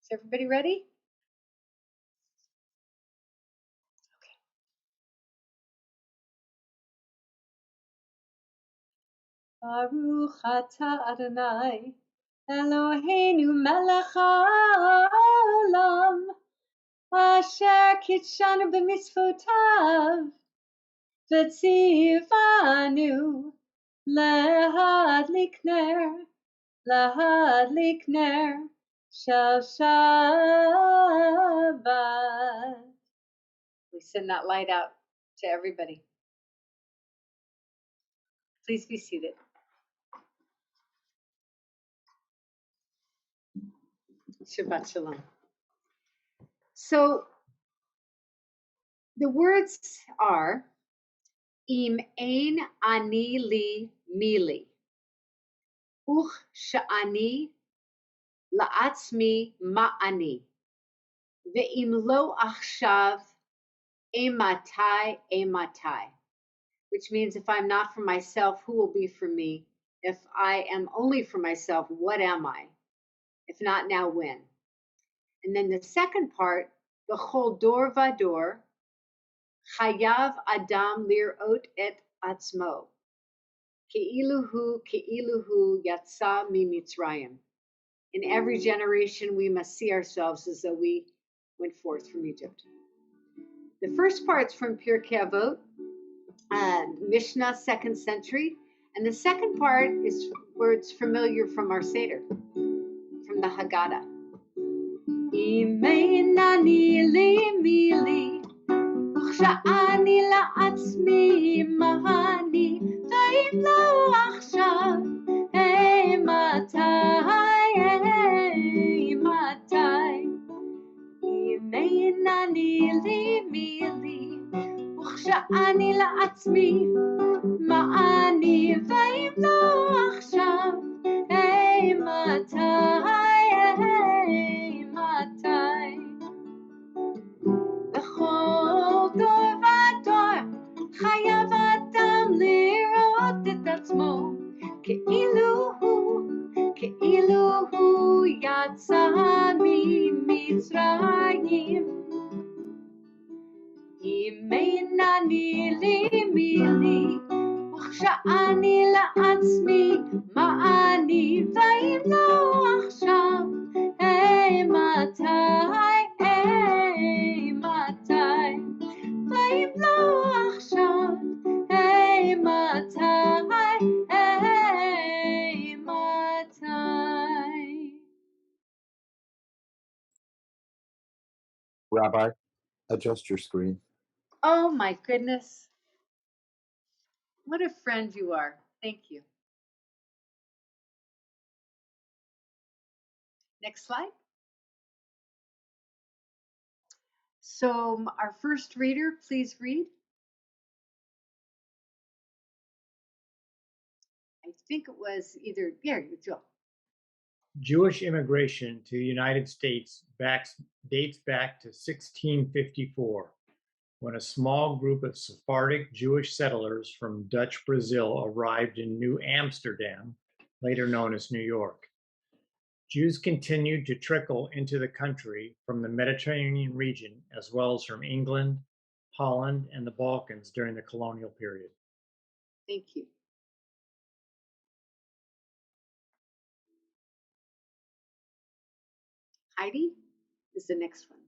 Is everybody ready? Baruch atah Adonai, Eloheinu melech haolam, asher kitshanu b'mitzvotav, v'tzivanu lahadlik ner shel Shabbat. We send that light out to everybody. Please be seated. Shabbat Shalom. So the words are Im ein ani li mili, uch sha'ani la'atzmi ma'ani, ve'im lo achshav ematai ematai, which means if I'm not for myself, who will be for me? If I am only for myself, what am I? If not now, when? And then the second part, B'chol dor vador, chayav adam lirot et atzmo, ke'iluhu yatsa mi Mitzrayim. In every generation, we must see ourselves as though we went forth from Egypt. The first part's from Pirkei Avot, Mishnah, 2nd century, and the second part is words familiar from our Seder, from the Haggadah. Imeinani li mili, uchsha'ani la'atzmi mahani, v'im lo achshav, matai, imeinani li mili, uchsha'ani la'atzmi ma'ani, v'im lo achshav, matai. B'chol dor vador, chayav adam lirot et atzmo, ke'iluhu yatsa mi Mitzrayim. Imeinani li mili, uchsha'ani la'atzmi ma'ani, v'im lo achshav, matai, v'im lo achshav, matai. Rabbi, adjust your screen. Oh my goodness. What a friend you are. Thank you. Next slide. So our first reader, please read. I think it was either, there you go. Jewish immigration to the United States dates back to 1654, when a small group of Sephardic Jewish settlers from Dutch Brazil arrived in New Amsterdam, later known as New York. Jews continued to trickle into the country from the Mediterranean region, as well as from England, Holland, and the Balkans during the colonial period. Thank you. Heidi is the next one.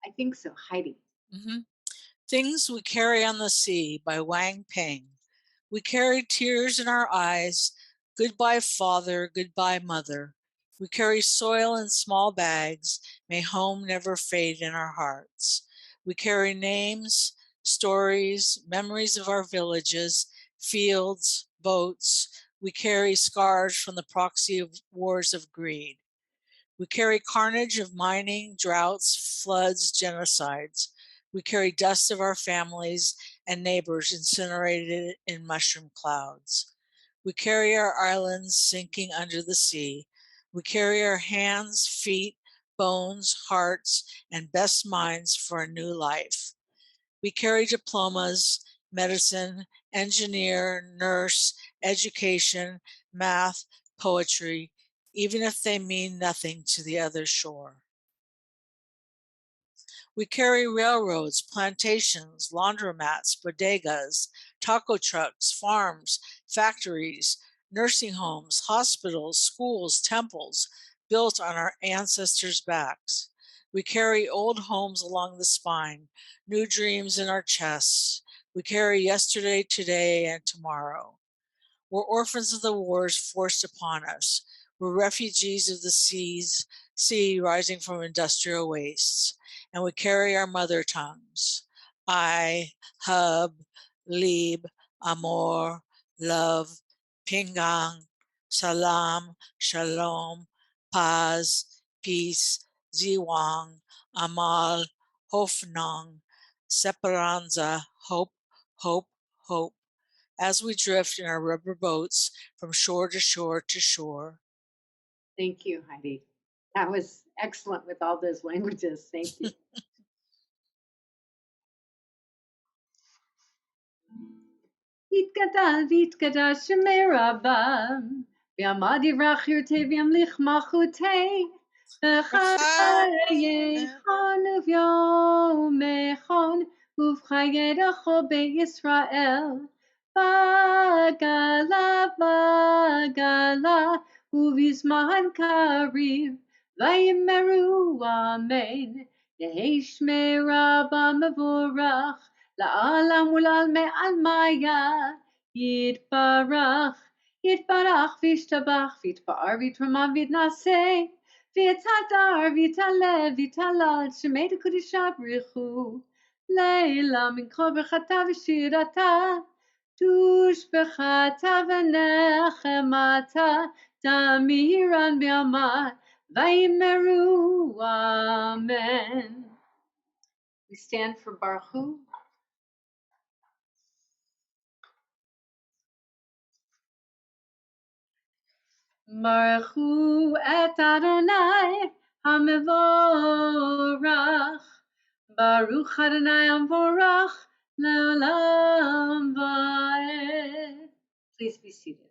I think so, Heidi. Things We Carry on the Sea by Wang Ping. We carry tears in our eyes. Goodbye, father. Goodbye, mother. We carry soil in small bags. May home never fade in our hearts. We carry names, stories, memories of our villages, fields, boats. We carry scars from the proxy of wars of greed. We carry carnage of mining, droughts, floods, genocides. We carry dust of our families and neighbors incinerated in mushroom clouds. We carry our islands sinking under the sea. We carry our hands, feet, bones, hearts, and best minds for a new life. We carry diplomas, medicine, engineer, nurse, education, math, poetry, even if they mean nothing to the other shore. We carry railroads, plantations, laundromats, bodegas, taco trucks, farms, factories, nursing homes, hospitals, schools, temples, built on our ancestors' backs. We carry old homes along the spine, new dreams in our chests. We carry yesterday, today, and tomorrow. We're orphans of the wars forced upon us. We're refugees of the sea rising from industrial wastes. And we carry our mother tongues. I, hub, lieb, amor, love, pingang, salam, shalom, paz, peace, ziwang, amal, hofnang, separanza, hope, hope, hope, as we drift in our rubber boats from shore to shore to shore. Thank you, Heidi. That was excellent with all those languages. Thank you. יתגדל ויתגדל שמי רבם, ויעמד יברח ירתה וימליך מלכותי, בחייכון וביומכון, ובחייך בישראל, בגלה בגלה, ובזמן קריב, ויאמרו אמן, יהי שמי רבם מבורך, לעולם ולעלמי עלמיה, יתברך, יתברך וישתבח, ויתפאר ויתרומם ויתנשא, ויתהדר ויתעלה ויתהלל, שמי דקודשה בריחו, לילה מן כל ברכתה ושירתה, תושבחתה ונחמתה, תמירן בימה, ויאמרו אמן. We stand for Baruch Hu. Baruch Hu et Adonai HaMevorach. Baruch Adonai HaMevorach Le'olam Va'ed. Please be seated.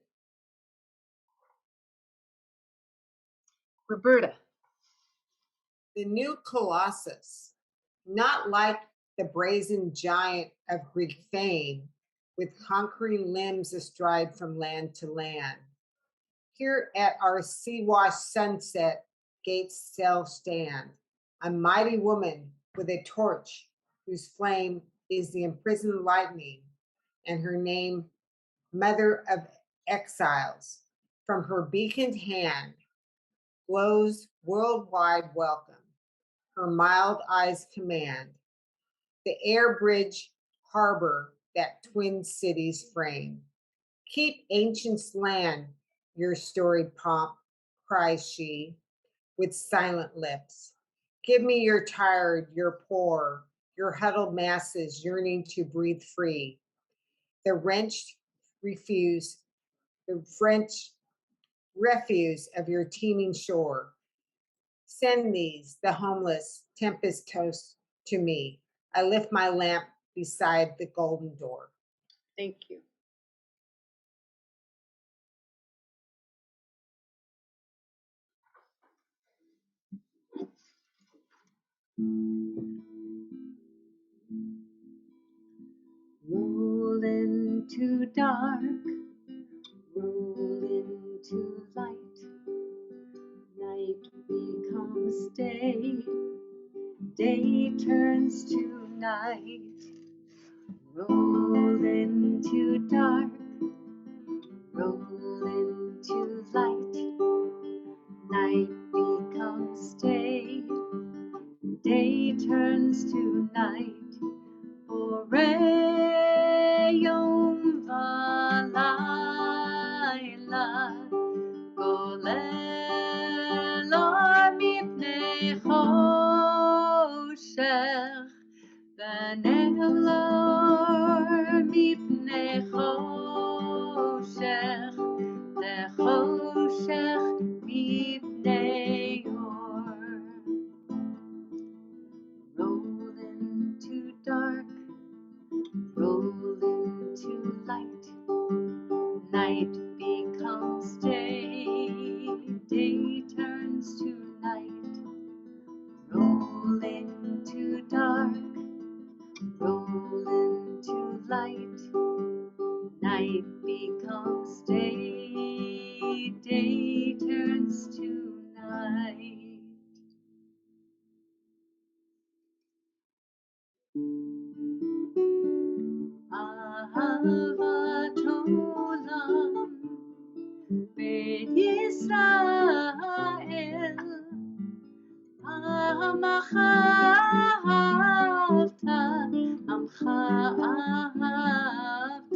Roberta. The new Colossus, not like the brazen giant of Greek fame, with conquering limbs astride from land to land. Here at our sea-washed sunset gates shall stand a mighty woman with a torch, whose flame is the imprisoned lightning, and her name, Mother of Exiles. From her beaconed hand glows worldwide welcome. Her mild eyes command the air bridge harbor that twin cities frame. Keep ancients land your storied pomp, cries she, with silent lips. Give me your tired, your poor, your huddled masses yearning to breathe free. The wrenched refuse, the French refuse of your teeming shore. Send these, the homeless, tempest toast to me. I lift my lamp beside the golden door. Thank you. Roll into dark, roll into light. Night becomes day, day turns to night. Roll into dark, roll into light. Night becomes day, day turns to night. Yom v'layla, golel or mipnei choshech, v'nelor mipnei choshech, v'choshech mipnei or. Roll into dark, roll into light. Night becomes day, day turns to night. Roll עמך אהבת, עמך אהבת.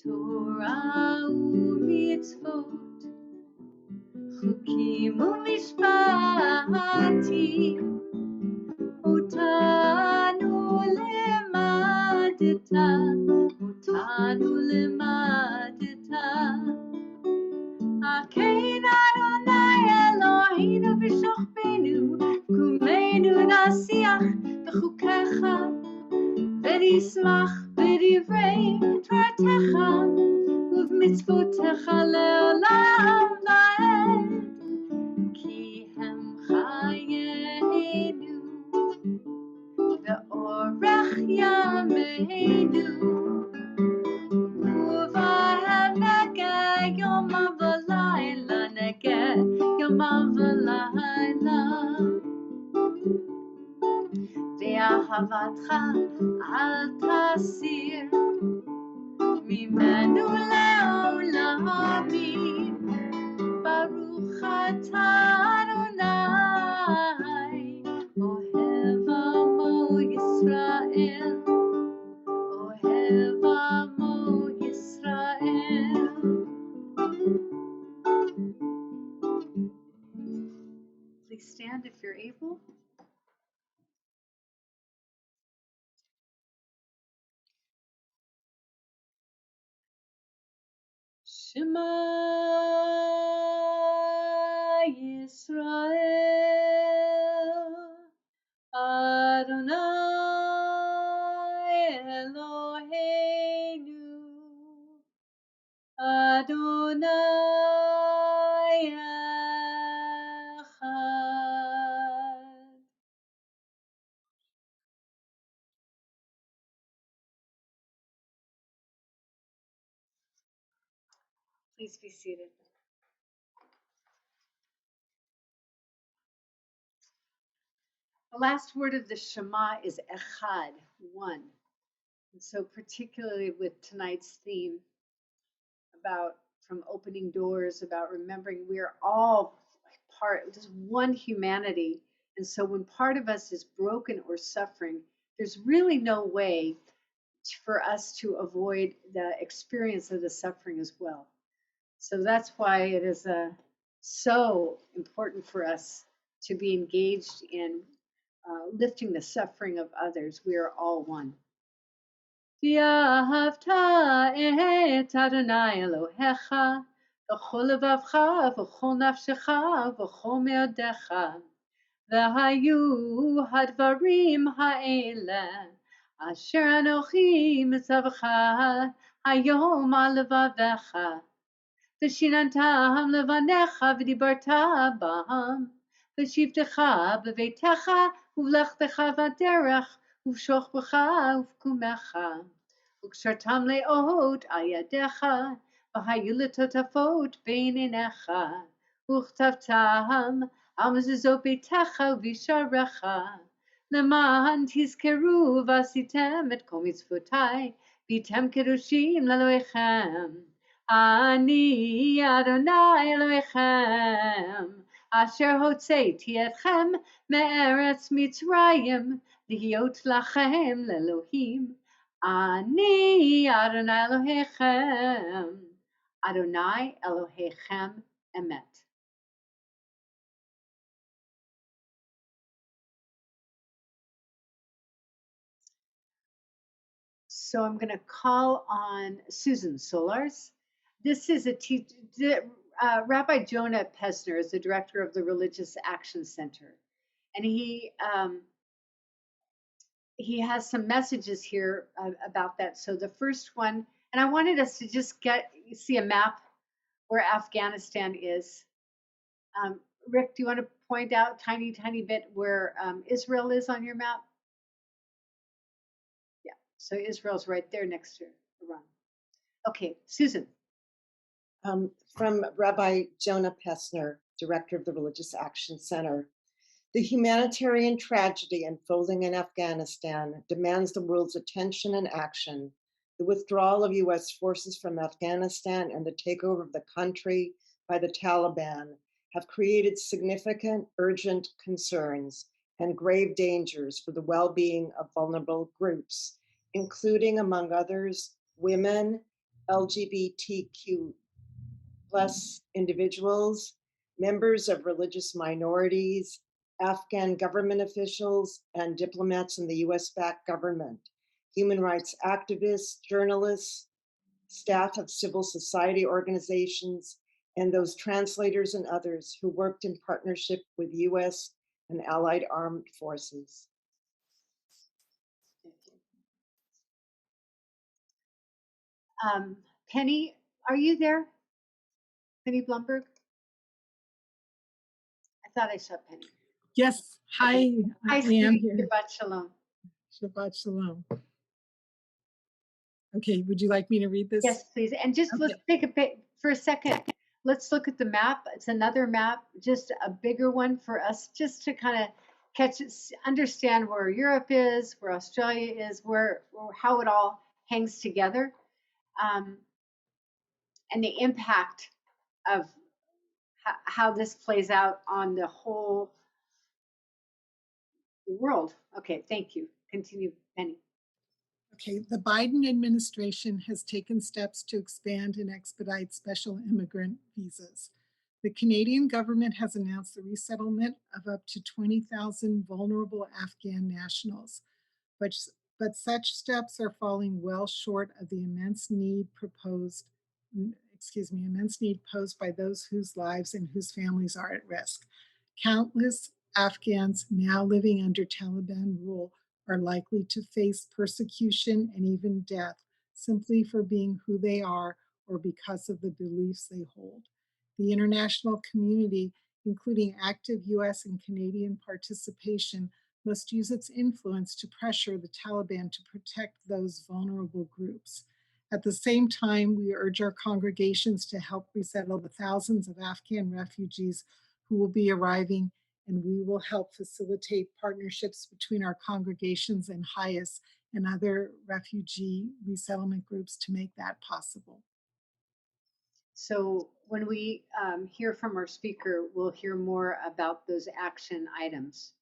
תורה ומצוות, חוקים ומשפטים, אותנו למדת, אותנו למדת. כן אדוני אלוהינו ושוכבנו, קומנו נשיח בחוקיך, ונשמח בדברי תורתך, ובמצוותיך לעולם ועד, כי הם חיינו ואורך ימינו, ובהם נגע יומם ולילה, נגע יומם ולילה. ואהבתך אל תסיר ממנו לעולמים. ברוך אתה אדוני, אוהב עמו ישראל, אוהב עמו ישראל. Please stand if you're able. Shema Yisrael, Adonai Eloheinu, Adonai Echad. Please be seated. The last word of the Shema is Echad, one. And so particularly with tonight's theme about from opening doors, about remembering we are all part, just one humanity. And so when part of us is broken or suffering, there's really no way for us to avoid the experience of the suffering as well. So that's why it is so important for us to be engaged in lifting the suffering of others. We are all one. ואהבת את אדוני אלוהיך בכל לבבך ובכל נפשך ובכל מאודך. והיו הדברים האלה אשר אנוכי מצווך היום על לבביך, ושיננתם לבניך ודיברת בהם, ושבתך בביתך ובלכתך בדרך ובשוכבך ובקומך, וקשרתם לאות על ידיך, והיו לטוטפות בין עיניך, וכתבתם על מזוזות ביתך ובשעריך, למען תזכרו ועשיתם את כל מצוותיי, והייתם קדושים לאלוהיכם. אני אדוני אלוהיכם, אשר הוצאתי אתכם מארץ מצרים, להיות לכם לאלוהים. אני אדוני אלוהיכם, אדוני אלוהיכם אמת. So I'm going to call on Susan Solars. This is Rabbi Jonah Pesner is the director of the Religious Action Center. And he has some messages here about that. So the first one, and I wanted us to just see a map where Afghanistan is. Rick, do you want to point out tiny bit where Israel is on your map? Yeah, so Israel's right there next to Iran. Okay, Susan. From Rabbi Jonah Pesner, director of the Religious Action Center. The humanitarian tragedy unfolding in Afghanistan demands the world's attention and action. The withdrawal of U.S. forces from Afghanistan and the takeover of the country by the Taliban have created significant, urgent concerns and grave dangers for the well-being of vulnerable groups, including, among others, women, LGBTQ plus individuals, members of religious minorities, Afghan government officials, and diplomats in the US-backed government, human rights activists, journalists, staff of civil society organizations, and those translators and others who worked in partnership with US and allied armed forces. Penny, are you there? Penny Blumberg? I thought I saw Penny. Yes. Hi, Hi, I am sweetie. here. Shabbat Shalom. Shabbat Shalom. Okay, would you like me to read this? Yes, please. And just let's take a bit for a second. Let's look at the map. It's another map, just a bigger one for us, just to kind of understand where Europe is, where Australia is, how it all hangs together, and the impact of how this plays out on the whole world. Okay, thank you. Continue, Penny. Okay, the Biden administration has taken steps to expand and expedite special immigrant visas. The Canadian government has announced the resettlement of up to 20,000 vulnerable Afghan nationals, but such steps are falling well short of the immense need posed by those whose lives and whose families are at risk. Countless Afghans now living under Taliban rule are likely to face persecution and even death simply for being who they are or because of the beliefs they hold. The international community, including active US and Canadian participation, must use its influence to pressure the Taliban to protect those vulnerable groups. At the same time, we urge our congregations to help resettle the thousands of Afghan refugees who will be arriving, and we will help facilitate partnerships between our congregations and HIAS and other refugee resettlement groups to make that possible. So when we hear from our speaker, we'll hear more about those action items.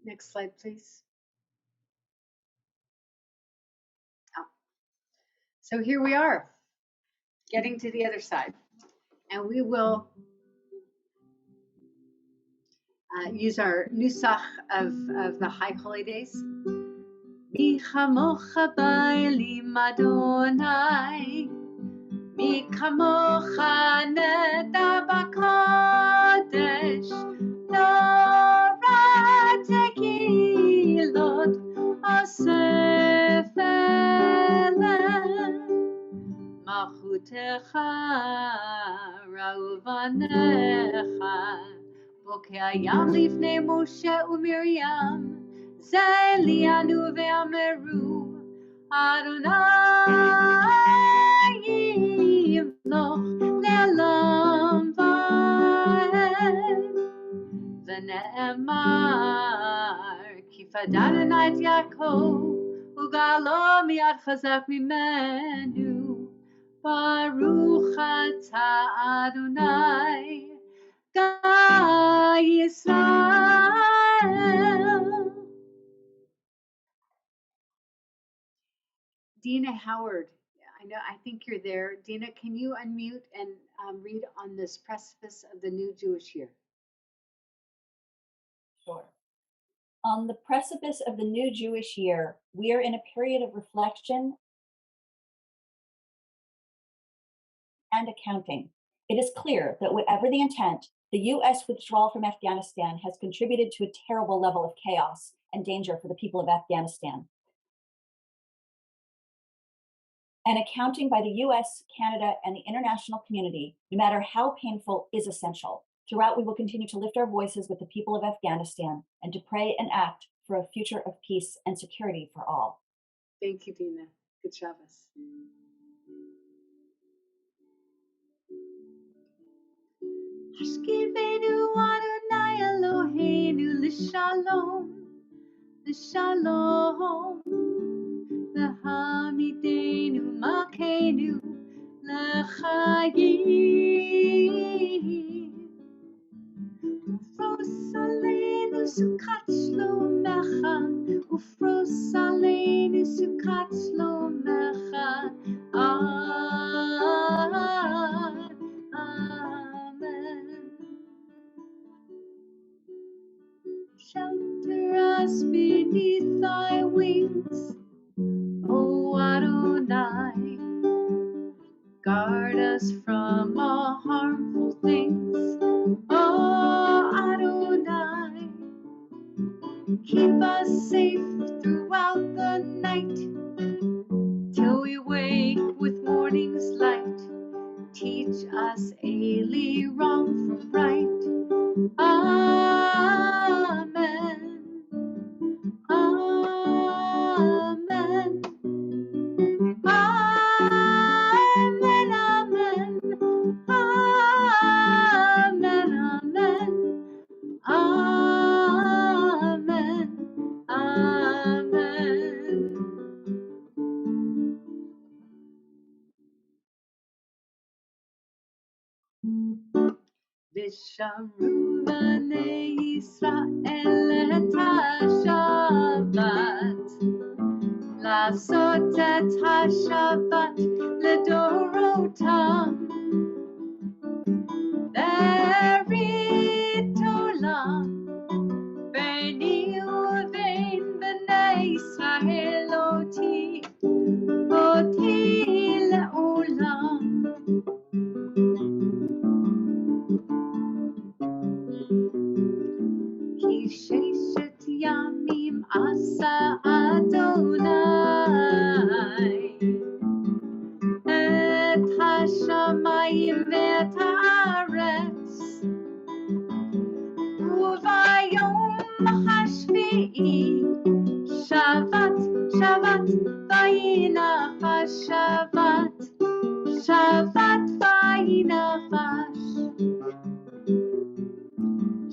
Next slide, please. Oh. So here we are, getting to the other side. And we will use our nusach of the High Holy Days. Mi chamocha ba'elim Adonai, mi kamocha neda b'kodesh, Nora tekilot asef elem, Malchutecha ra'uvanecha, Bokei hayam lifnei Moshe uMiriam, Zeh lianu ve'ameru, Adonai yimloch le'olam va'ed. V'ne'emar ki fadad Adonai et Yaakov, Ugalo mi'ad chazak mimenu, Baruch atah Adonai, Gai Yisrael. Dina Howard, I think you're there. Dina, can you unmute and read on this precipice of the new Jewish year? Sure. On the precipice of the new Jewish year, we are in a period of reflection and accounting. It is clear that whatever the intent, the U.S. withdrawal from Afghanistan has contributed to a terrible level of chaos and danger for the people of Afghanistan. And accounting by the US, Canada, and the international community, no matter how painful, is essential. Throughout, we will continue to lift our voices with the people of Afghanistan and to pray and act for a future of peace and security for all. Thank you, Dina. Good Shabbos. Hashkivenu Adonai Eloheinu l'shalom, l'shalom. L'hamidenu malkeinu l'chayim. us beneath thy wings, O Adonai. Guard us from all harmful things, O Adonai. Keep us safe throughout the night, till we wake with morning's light. Teach us daily wrong from right. Amen. Amen. Amen. Amen. Amen. Amen. Amen. Visharu Bnei Yisrael et HaShabbat, לעשות את השבת לדורותם, ברית עולם ביני ובין בני ישראל אותי לעולם. כי ששת ימים עשה אדוני את השמיים ואת הארץ, וביום השביעי שבת, שבת וינפש, שבת, שבת וינפש,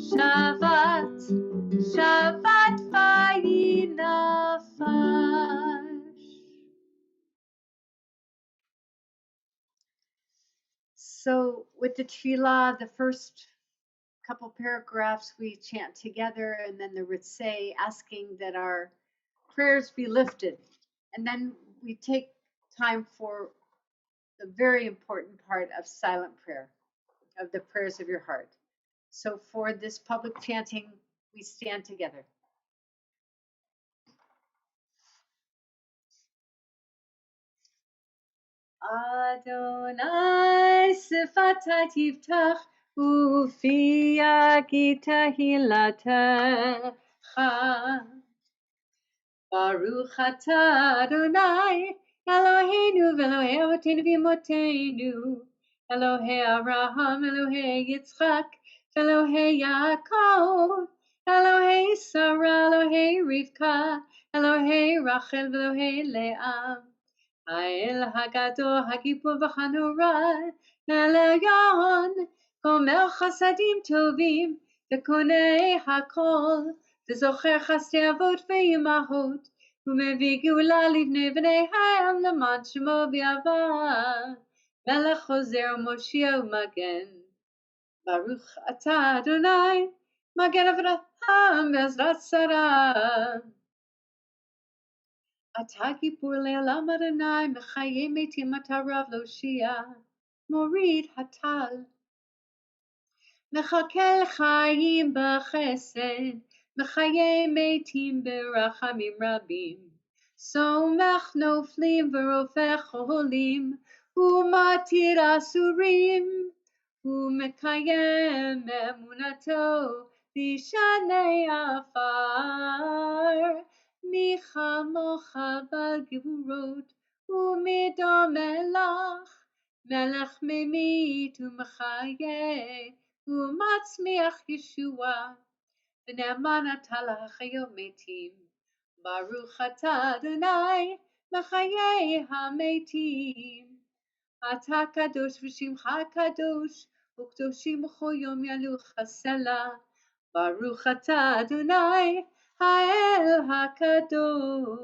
שבת, שבת וינפש. So with the tefillah, the first couple paragraphs we chant together, and then the ritzeh, asking that our prayers be lifted. And then we take time for the very important part of silent prayer, of the prayers of your heart. So for this public chanting, we stand together. Adonai sifata tiftach ufi yagita hilatecha. Baruch atah Adonai Eloheinu v'Elohei avotenu v'imotenu, Elohei Abraham, Elohei Yitzchak, Elohei Yaakov, Elohei Sarah, Elohei Rivka, Elohei Rachel v'Elohei Leah. האל הגדול, הגיבור והנורא, העליון, גומר חסדים טובים, וקונה הכל, וזוכר חסדי אבות ואימהות, ומביא גאולה לבני בניהם, למען שמו ויעבר, מלך חוזר ומושיע ומגן. ברוך אתה אדוני, מגן אברהם בעזרת שרה. אתה גיבור לעולם אדוני, מחיי מתים אתה רב להושיע, מוריד הטל. מחכה לחיים בחסד, מחיי מתים ברחמים רבים. סומך נופלים ורופא חולים, ומתיר אסורים, ומקיים אמונתו בשני עפר. מי כמוך בעל גבורות ומדומה לך, מלך ממית ומחיה ומצמיח ישועה, ונאמן אתה להחיות מתים. ברוך אתה אדוני מחיי המתים. אתה קדוש ושמך קדוש, וקדושים בכל יום ילוך הסלע. ברוך אתה אדוני האל הקדוש.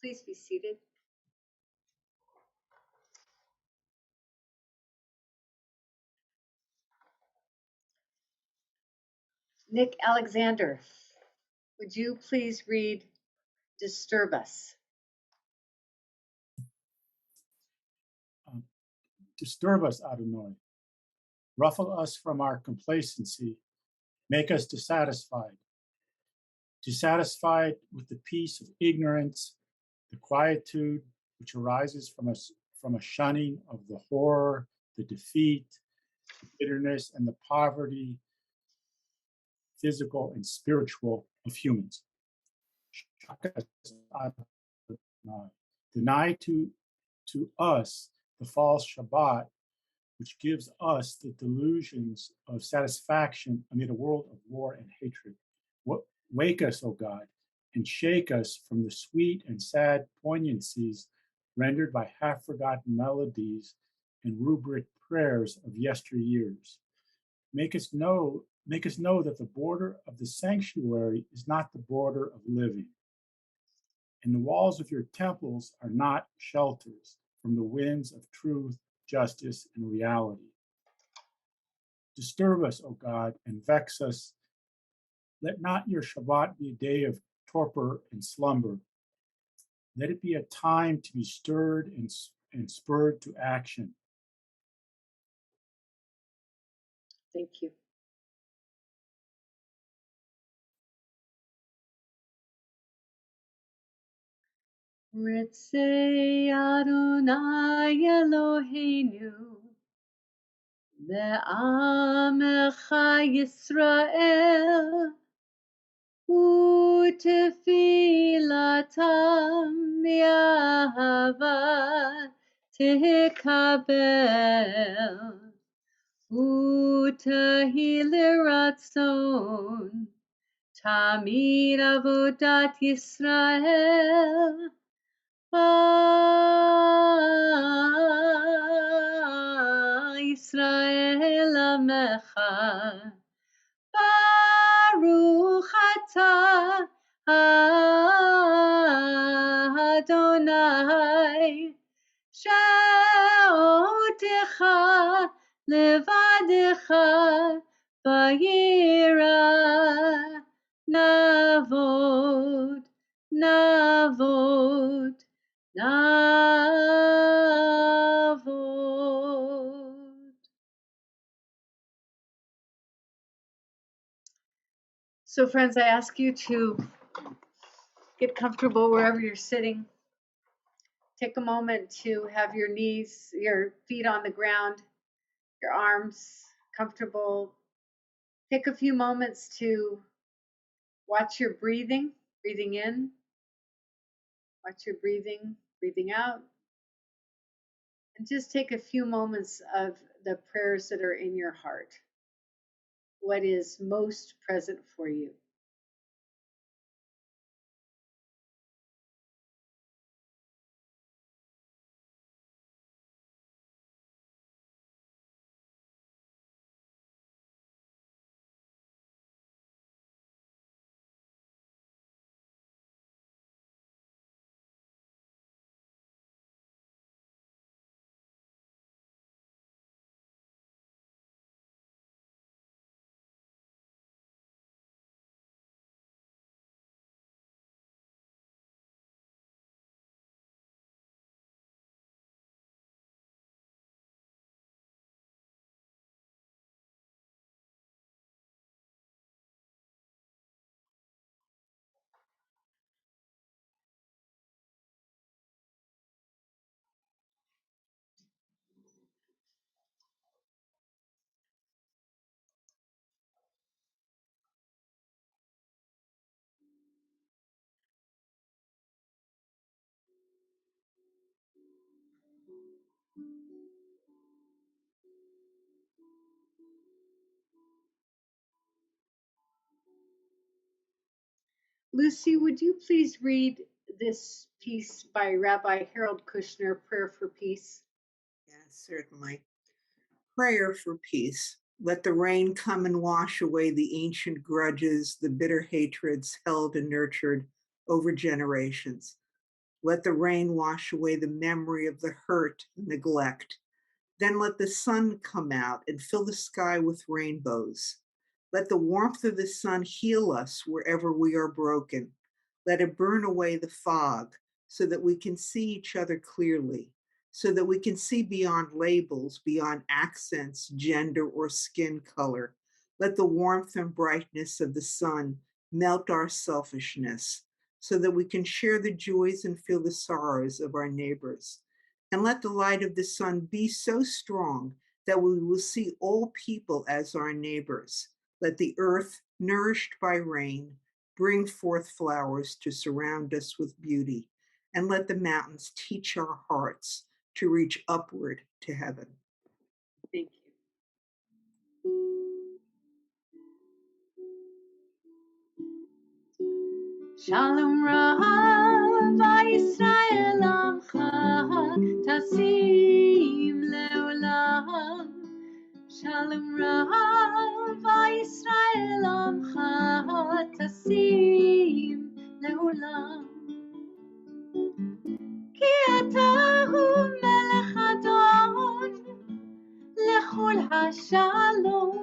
Please be seated. Nick Alexander, would you please read Disturb Us? Disturb us, Adonai. Ruffle us from our complacency. Make us dissatisfied with the peace of ignorance, the quietude which arises from a shunning of the horror, the defeat, the bitterness, and the poverty, physical and spiritual, of humans. Deny to us the false Shabbat, which gives us the delusions of satisfaction amid a world of war and hatred. Wake us, O God, and shake us from the sweet and sad poignancies rendered by half-forgotten melodies and rubric prayers of yesteryears. Make us know that the border of the sanctuary is not the border of living, and the walls of your temples are not shelters from the winds of truth, justice, and reality. Disturb us, O God, and vex us. Let not your Shabbat be a day of torpor and slumber. Let it be a time to be stirred and spurred to action. Thank you. Ritzei Adonai Eloheinu le'amecha Yisrael u'tefilatam mi'ahava tikabel u'tehi liratzon tamid avodat Yisrael Yisrael Amecha Baruch Atah Adonai She'otecha Levadecha Vayira Navod Navod So friends, I ask you to get comfortable wherever you're sitting. Take a moment to have your feet on the ground, your arms comfortable. Take a few moments to watch your breathing in, watch your breathing out. And just take a few moments of the prayers that are in your heart. What is most present for you? Lucy, would you please read this piece by Rabbi Harold Kushner, Prayer for Peace? Yes, certainly. Prayer for peace. Let the rain come and wash away the ancient grudges, the bitter hatreds held and nurtured over generations. Let the rain wash away the memory of the hurt and neglect. Then let the sun come out and fill the sky with rainbows. Let the warmth of the sun heal us wherever we are broken. Let it burn away the fog so that we can see each other clearly, so that we can see beyond labels, beyond accents, gender, or skin color. Let the warmth and brightness of the sun melt our selfishness so that we can share the joys and feel the sorrows of our neighbors. And let the light of the sun be so strong that we will see all people as our neighbors. Let the earth, nourished by rain, bring forth flowers to surround us with beauty. And let the mountains teach our hearts to reach upward to heaven. Thank you. Shalom Rav Yisrael Amcha Tasim Leolam. Shalom Rav Yisrael Amcha Tasim Leolam. Ki ata hu melech adon lechol hashalom.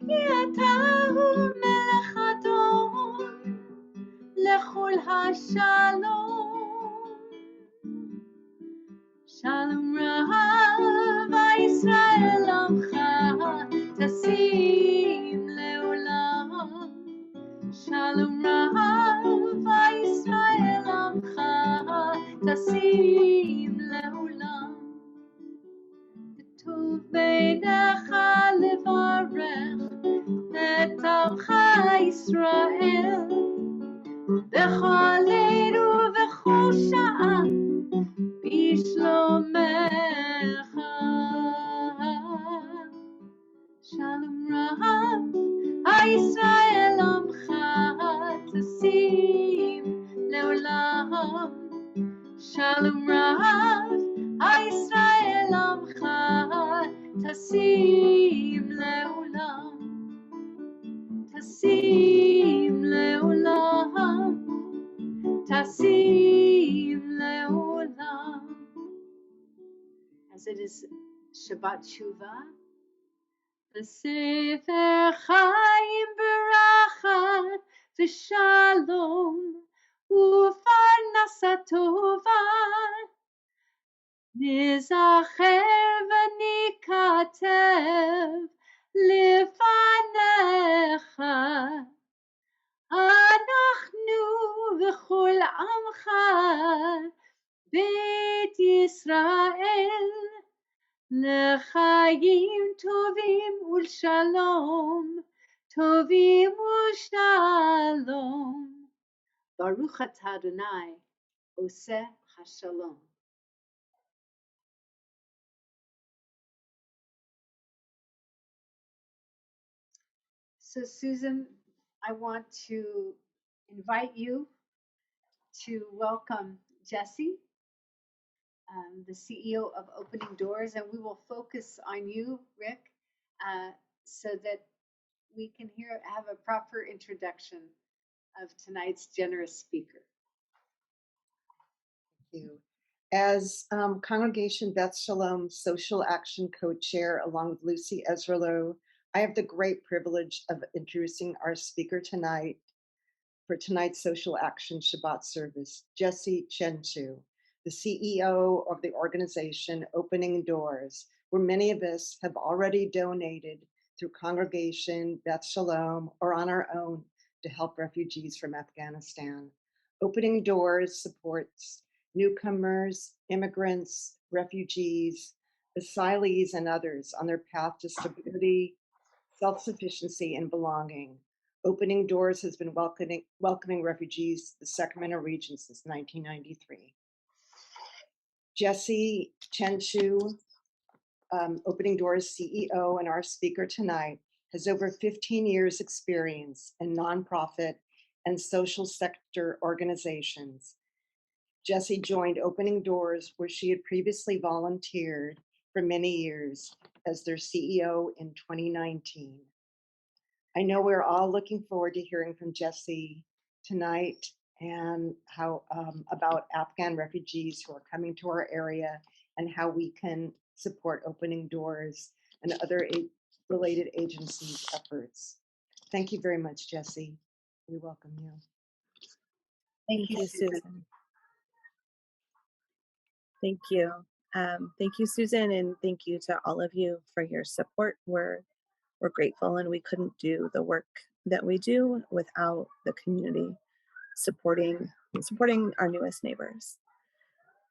Ki ata hu melech adon lechol hashalom. Shalom Rav Yisrael Amcha Tasim Leolam. Shalom Rav Yisrael Amcha Tasim Leolam. Tov beinecha levarech et amcha Yisrael bechol leil ubechol sha'ah bishlomecha. Shalom Rav Yisrael Amcha Tasim Leolam. Shalom Rav Yisrael Amcha Tasim Leolam. Tasim Leolam. Tasim Leolam. As it is Shabbat Shuvah, V'sefer Chaim B'racha V'shalom U'farnasa tova Nizacher V'nikatev Lefanecha Anachnu V'chol Amcha Beit Yisrael L'chaim tovim ulshalom, tovim ulshalom. Baruch atah Adonai, oseh hashalom. So Susan, I want to invite you to welcome Jesse, the CEO of Opening Doors, and we will focus on you, Rick, so that we can have a proper introduction of tonight's generous speaker. Thank you. As Congregation Beth Shalom Social Action Co-Chair, along with Lucy Ezralo, I have the great privilege of introducing our speaker tonight for tonight's Social Action Shabbat service, Jesse Chenchu, the CEO of the organization Opening Doors, where many of us have already donated through Congregation Beth Shalom or on our own to help refugees from Afghanistan. Opening Doors supports newcomers, immigrants, refugees, asylees, and others on their path to stability, self-sufficiency, and belonging. Opening Doors has been welcoming refugees to the Sacramento region since 1993. Jesse Chenchu, Opening Doors CEO and our speaker tonight, has over 15 years experience in nonprofit and social sector organizations. Jesse joined Opening Doors, where she had previously volunteered for many years as their CEO in 2019. I know we're all looking forward to hearing from Jesse tonight and how about Afghan refugees who are coming to our area and how we can support Opening Doors and other related agencies' efforts. Thank you very much, Jesse. We welcome you. Thank you, Susan. Thank you. Thank you, Susan, and thank you to all of you for your support. We're grateful, and we couldn't do the work that we do without the community supporting our newest neighbors.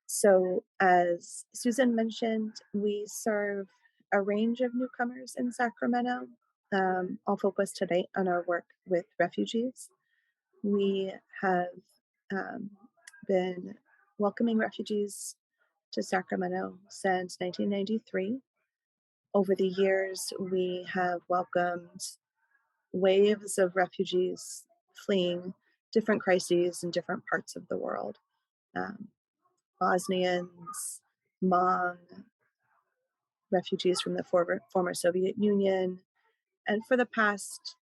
So, as Susan mentioned, we serve a range of newcomers in Sacramento. I'll focus today on our work with refugees. We have um, been welcoming refugees to Sacramento since 1993. Over the years, we have welcomed waves of refugees fleeing different crises in different parts of the world. Um, Bosnians, Hmong, refugees from the former Soviet Union. And for the past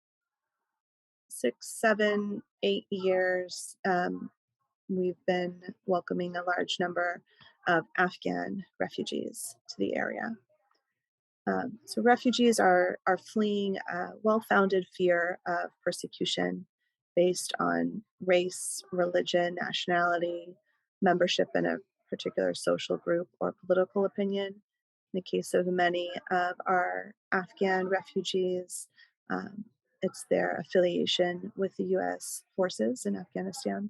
6, 7, 8 years, we've been welcoming a large number of Afghan refugees to the area. So refugees are fleeing a well-founded fear of persecution based on race, religion, nationality, membership in a particular social group or political opinion. In the case of many of our Afghan refugees, it's their affiliation with the US forces in Afghanistan.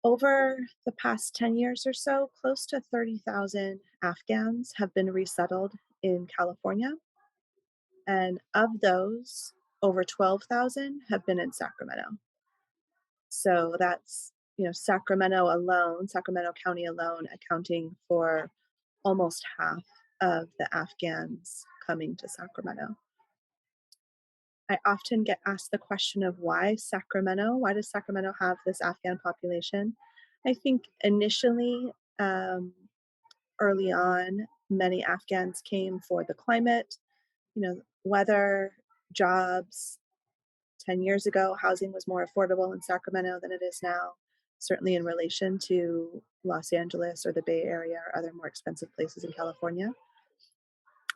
Over the past 10 years or so, close to 30,000 Afghans have been resettled in California. And of those, over 12,000 have been in Sacramento. So that's, Sacramento County alone, accounting for almost half of the Afghans coming to Sacramento. I often get asked the question of why Sacramento? Why does Sacramento have this Afghan population? I think initially, early on, many Afghans came for the climate, weather, jobs. 10 years ago, housing was more affordable in Sacramento than it is now, certainly in relation to Los Angeles or the Bay Area or other more expensive places in California.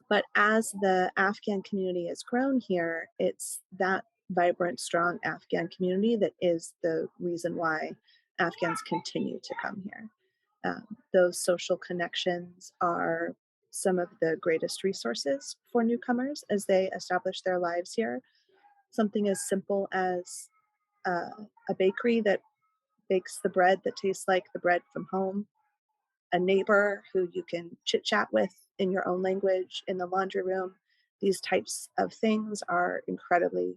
But as the Afghan community has grown here, it's that vibrant, strong Afghan community that is the reason why Afghans continue to come here. Those social connections are some of the greatest resources for newcomers as they establish their lives here. Something as simple as a bakery that bakes the bread that tastes like the bread from home, a neighbor who you can chit chat with in your own language in the laundry room. These types of things are incredibly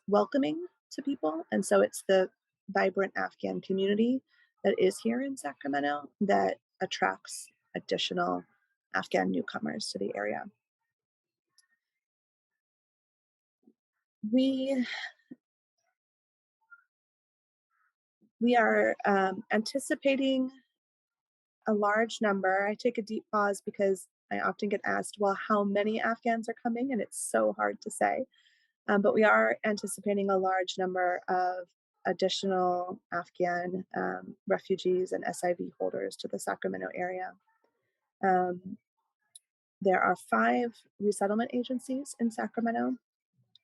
welcoming to people. And so it's the vibrant Afghan community that is here in Sacramento that attracts additional Afghan newcomers to the area. We are anticipating a large number. I take a deep pause because I often get asked, well, how many Afghans are coming? And it's so hard to say. But we are anticipating a large number of additional Afghan refugees and SIV holders to the Sacramento area. There are 5 resettlement agencies in Sacramento.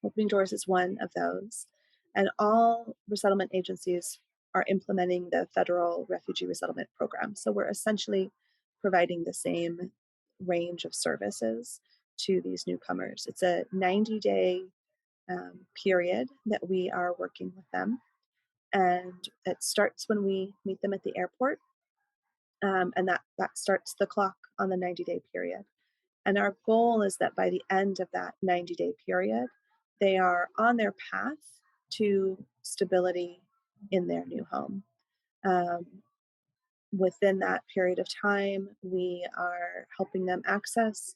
Opening Doors is one of those. And all resettlement agencies are implementing the federal refugee resettlement program. So we're essentially providing the same range of services to these newcomers. It's a 90-day period that we are working with them. And it starts when we meet them at the airport. And that starts the clock on the 90-day period. And our goal is that by the end of that 90-day period, they are on their path to stability in their new home. Within that period of time, we are helping them access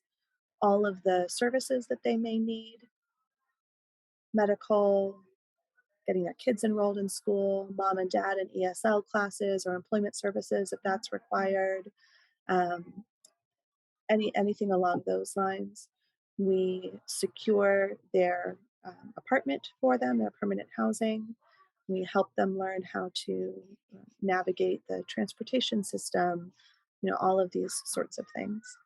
all of the services that they may need, medical, getting their kids enrolled in school, mom and dad in ESL classes or employment services if that's required, anything along those lines. We secure their apartment for them, their permanent housing. We help them learn how to navigate the transportation system, all of these sorts of things.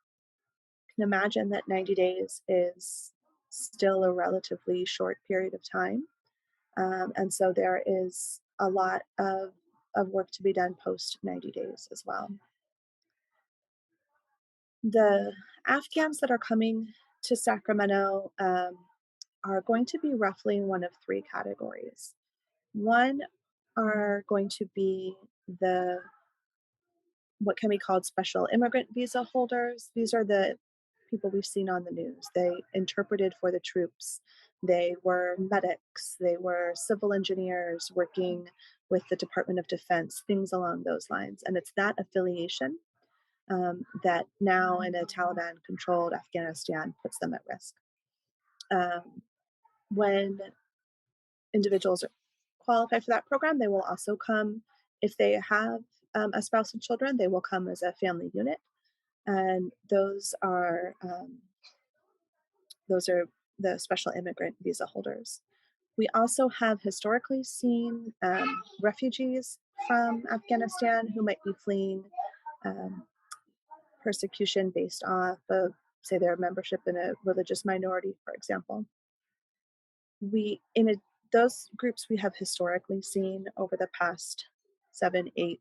You can imagine that 90 days is still a relatively short period of time. And so there is a lot of of work to be done post 90 days as well. The Afghans that are coming to Sacramento are going to be roughly in one of three categories. One are going to be what can be called special immigrant visa holders. These are the people we've seen on the news. They interpreted for the troops. They were medics. They were civil engineers working with the Department of Defense, things along those lines. And it's that affiliation that now in a Taliban-controlled Afghanistan puts them at risk. When individuals qualify for that program, they will also come, if they have a spouse and children, they will come as a family unit. And those are the special immigrant visa holders. We also have historically seen refugees from Afghanistan who might be fleeing persecution based off of, say, their membership in a religious minority, for example. Those groups we have historically seen over the past 7, 8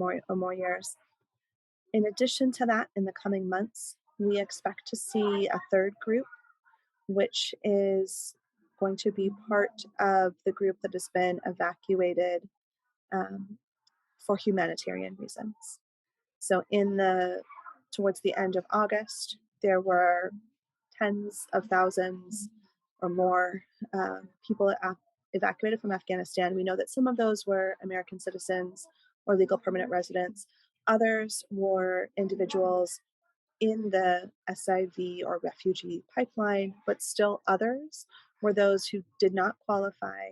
or more years. In addition to that, in the coming months, we expect to see a third group, which is going to be part of the group that has been evacuated for humanitarian reasons. So towards the end of August, there were tens of thousands or more people evacuated from Afghanistan. We know that some of those were American citizens or legal permanent residents. Others were individuals in the SIV or refugee pipeline, but still others were those who did not qualify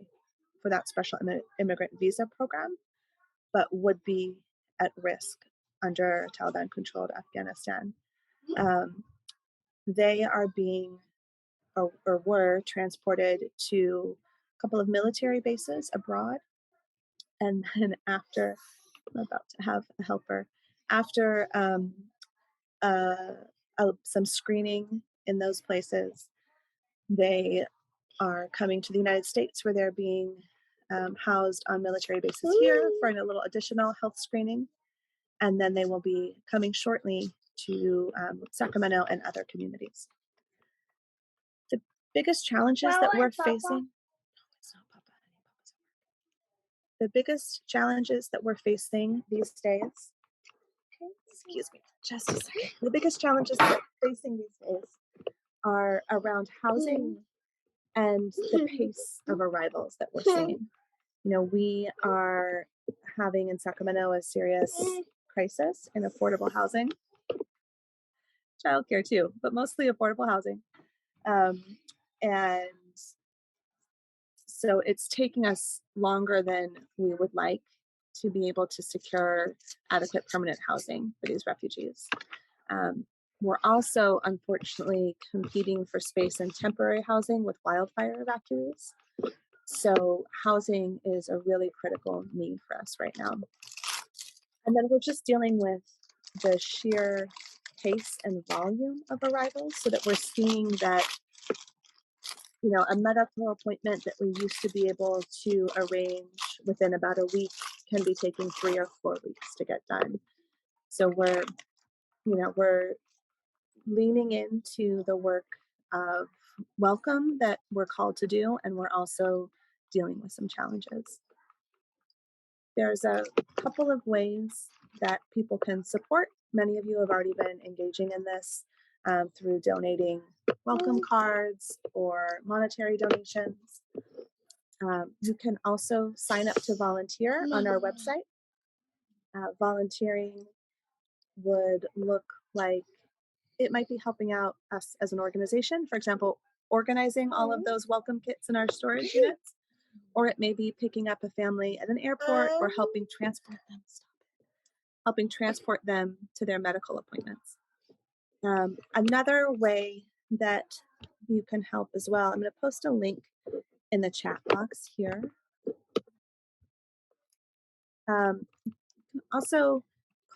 for that special immigrant visa program, but would be at risk under Taliban-controlled Afghanistan. They are being or were transported to a couple of military bases abroad. And then after, I'm about to have a helper, after some screening in those places, they are coming to the United States where they're being housed on military bases here for a little additional health screening. And then they will be coming shortly to Sacramento and other communities. The biggest challenges that we're facing, the biggest challenges that we're facing these days, excuse me, just a second. The biggest challenges that we're facing these days are around housing and the pace of arrivals that we're seeing. We are having in Sacramento a serious crisis in affordable housing, childcare too, but mostly affordable housing. And so it's taking us longer than we would like to be able to secure adequate permanent housing for these refugees. We're also, unfortunately, competing for space in temporary housing with wildfire evacuees. So housing is a really critical need for us right now. And then we're just dealing with the sheer pace and volume of arrivals, so that we're seeing that a medical appointment that we used to be able to arrange within about a week can be taking 3 or 4 weeks to get done. So we're leaning into the work of welcome that we're called to do, and we're also dealing with some challenges. There's a couple of ways that people can support. Many of you have already been engaging in this through donating welcome cards or monetary donations. You can also sign up to volunteer on our website. Volunteering would look like it might be helping out us as an organization, for example, organizing all of those welcome kits in our storage units, or it may be picking up a family at an airport or helping transport them to their medical appointments. Another way that you can help as well, I'm going to post a link in the chat box here. You can also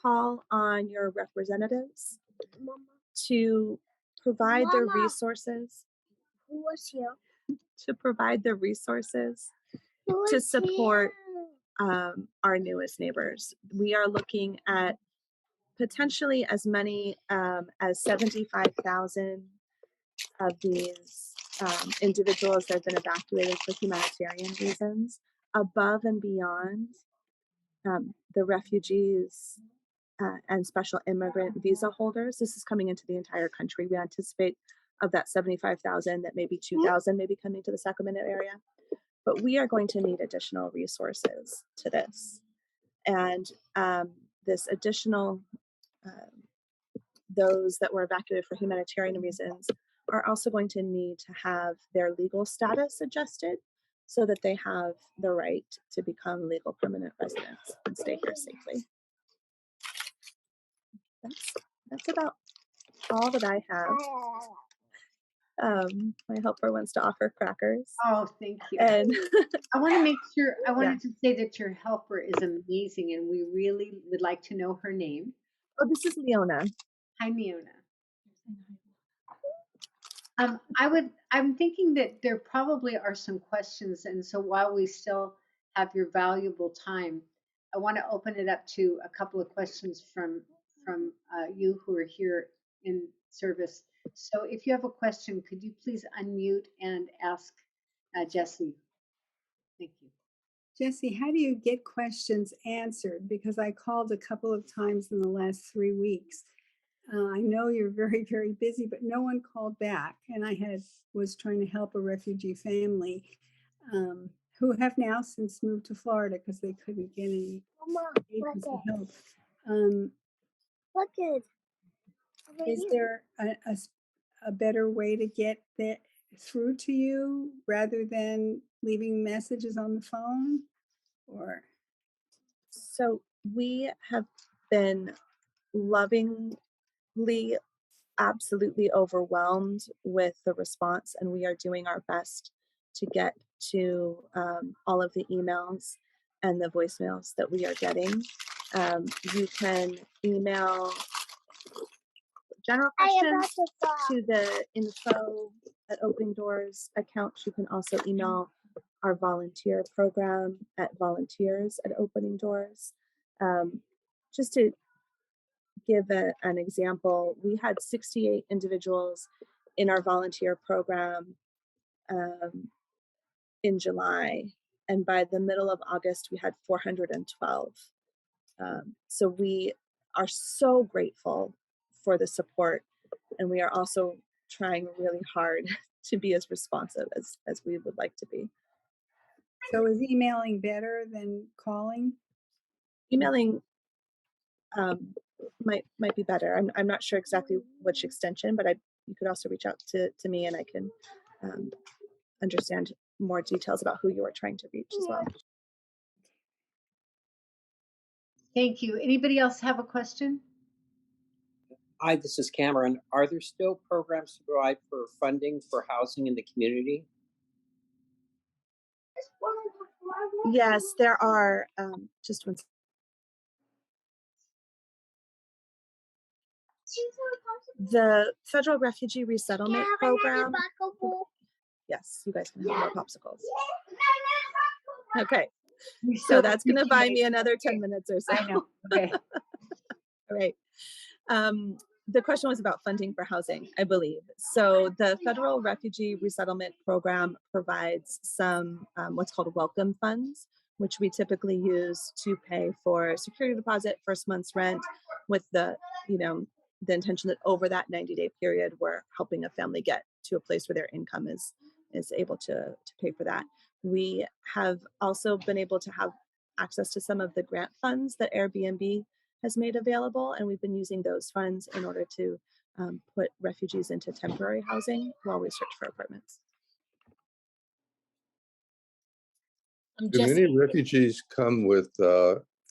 call on your representatives to provide the resources. To provide the resources to support our newest neighbors. We are looking at potentially as many as 75,000 of these individuals that have been evacuated for humanitarian reasons, above and beyond the refugees and special immigrant visa holders. This is coming into the entire country. We anticipate of that 75,000 that maybe 2,000 may be coming to the Sacramento area. But we are going to need additional resources to this. And this additional, those that were evacuated for humanitarian reasons are also going to need to have their legal status adjusted so that they have the right to become legal permanent residents and stay here safely. That's about all that I have. My helper wants to offer crackers. Oh, thank you. And I want to make sure, I wanted to say that your helper is amazing and we really would like to know her name. Oh, this is Leona. Hi, Leona. I'm thinking that there probably are some questions, and so while we still have your valuable time, I want to open it up to a couple of questions from you who are here in service. So if you have a question, could you please unmute and ask Jessie? Thank you. Jessie, how do you get questions answered? Because I called a couple of times in the last 3 weeks. I know you're very, very busy, but no one called back. And I was trying to help a refugee family who have now since moved to Florida because they couldn't get any agency help. Is there a better way to get that through to you rather than leaving messages on the phone? Or so we have been lovingly, absolutely overwhelmed with the response, and we are doing our best to get to all of the emails and the voicemails that we are getting. You can email general questions to the info at Opening Doors account. You can also email our volunteer program at volunteers at Opening Doors. Just to give an example, we had 68 individuals in our volunteer program in July, and by the middle of August, we had 412. So we are so grateful for the support, and we are also trying really hard to be as responsive as we would like to be. So is emailing better than calling? Emailing might be better. I'm not sure exactly which extension, but you could also reach out to me, and I can understand more details about who you are trying to reach as well. Thank you. Anybody else have a question? Hi, this is Cameron. Are there still programs to provide for funding for housing in the community? Yes, there are. Just one second. The Federal Refugee Resettlement Program. Yes, you guys can have more popsicles. Okay, so that's going to buy me another 10 minutes or so. I know. Okay. All right. The question was about funding for housing, I believe. So the Federal Refugee Resettlement Program provides some what's called welcome funds, which we typically use to pay for security deposit, first month's rent, with the intention that over that 90-day period, we're helping a family get to a place where their income is able to pay for that. We have also been able to have access to some of the grant funds that Airbnb has made available, and we've been using those funds in order to put refugees into temporary housing while we search for apartments. Do many refugees come with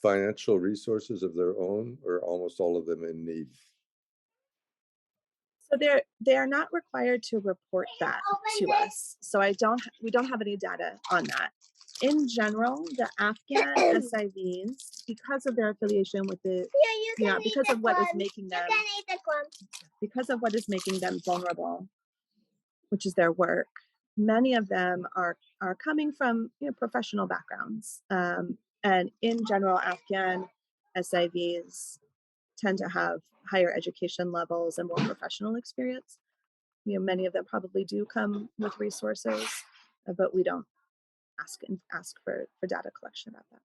financial resources of their own, or almost all of them in need? So they are not required to report that to us. So we don't have any data on that. In general, the Afghan SIVs, because of their affiliation with the, because of what is making them vulnerable, which is their work, many of them are coming from professional backgrounds, And in general, Afghan SIVs tend to have higher education levels and more professional experience. You know, many of them probably do come with resources, but we don't ask for data collection about that.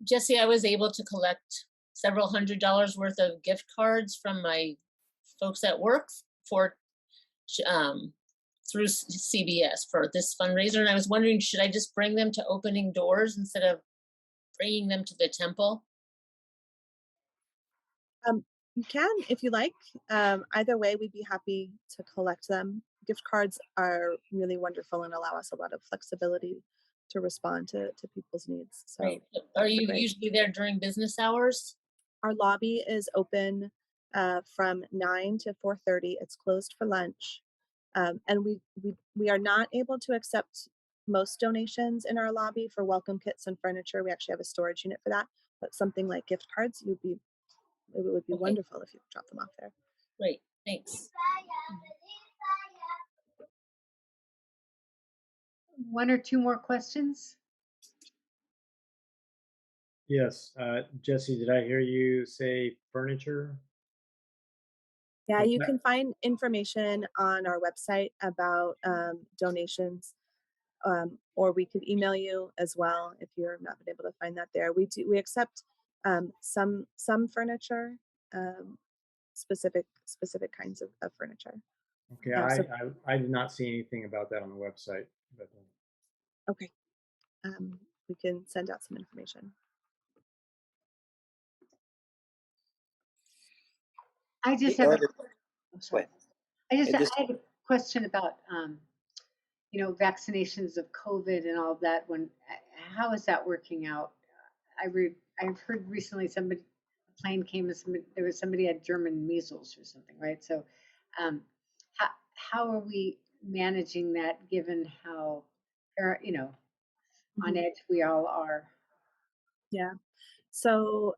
Jesse, I was able to collect several $100s worth of gift cards from my folks at work for through CBS for this fundraiser, and I was wondering, should I just bring them to Opening Doors instead of bringing them to the temple? You can, if you like. Either way, we'd be happy to collect them. Gift cards are really wonderful and allow us a lot of flexibility to respond to people's needs. So, right. Are you usually there during business hours? Our lobby is open from 9 to 4:30. It's closed for lunch, and we are not able to accept most donations in our lobby for welcome kits and furniture. We actually have a storage unit for that. But something like gift cards, it would be wonderful if you could drop them off there. Great, thanks. One or two more questions? Yes, Jesse, did I hear you say furniture? Yeah, you can find information on our website about donations, or we could email you as well if you're not been able to find that there. We accept some furniture, specific kinds of furniture. Okay, I did not see anything about that on the website. But, okay, we can send out some information. I just have I had a question about vaccinations of COVID and all of that. How is that working out? I've heard recently a plane came and there was somebody had German measles or something, right? So how are we managing that given how on edge we all are? Yeah. So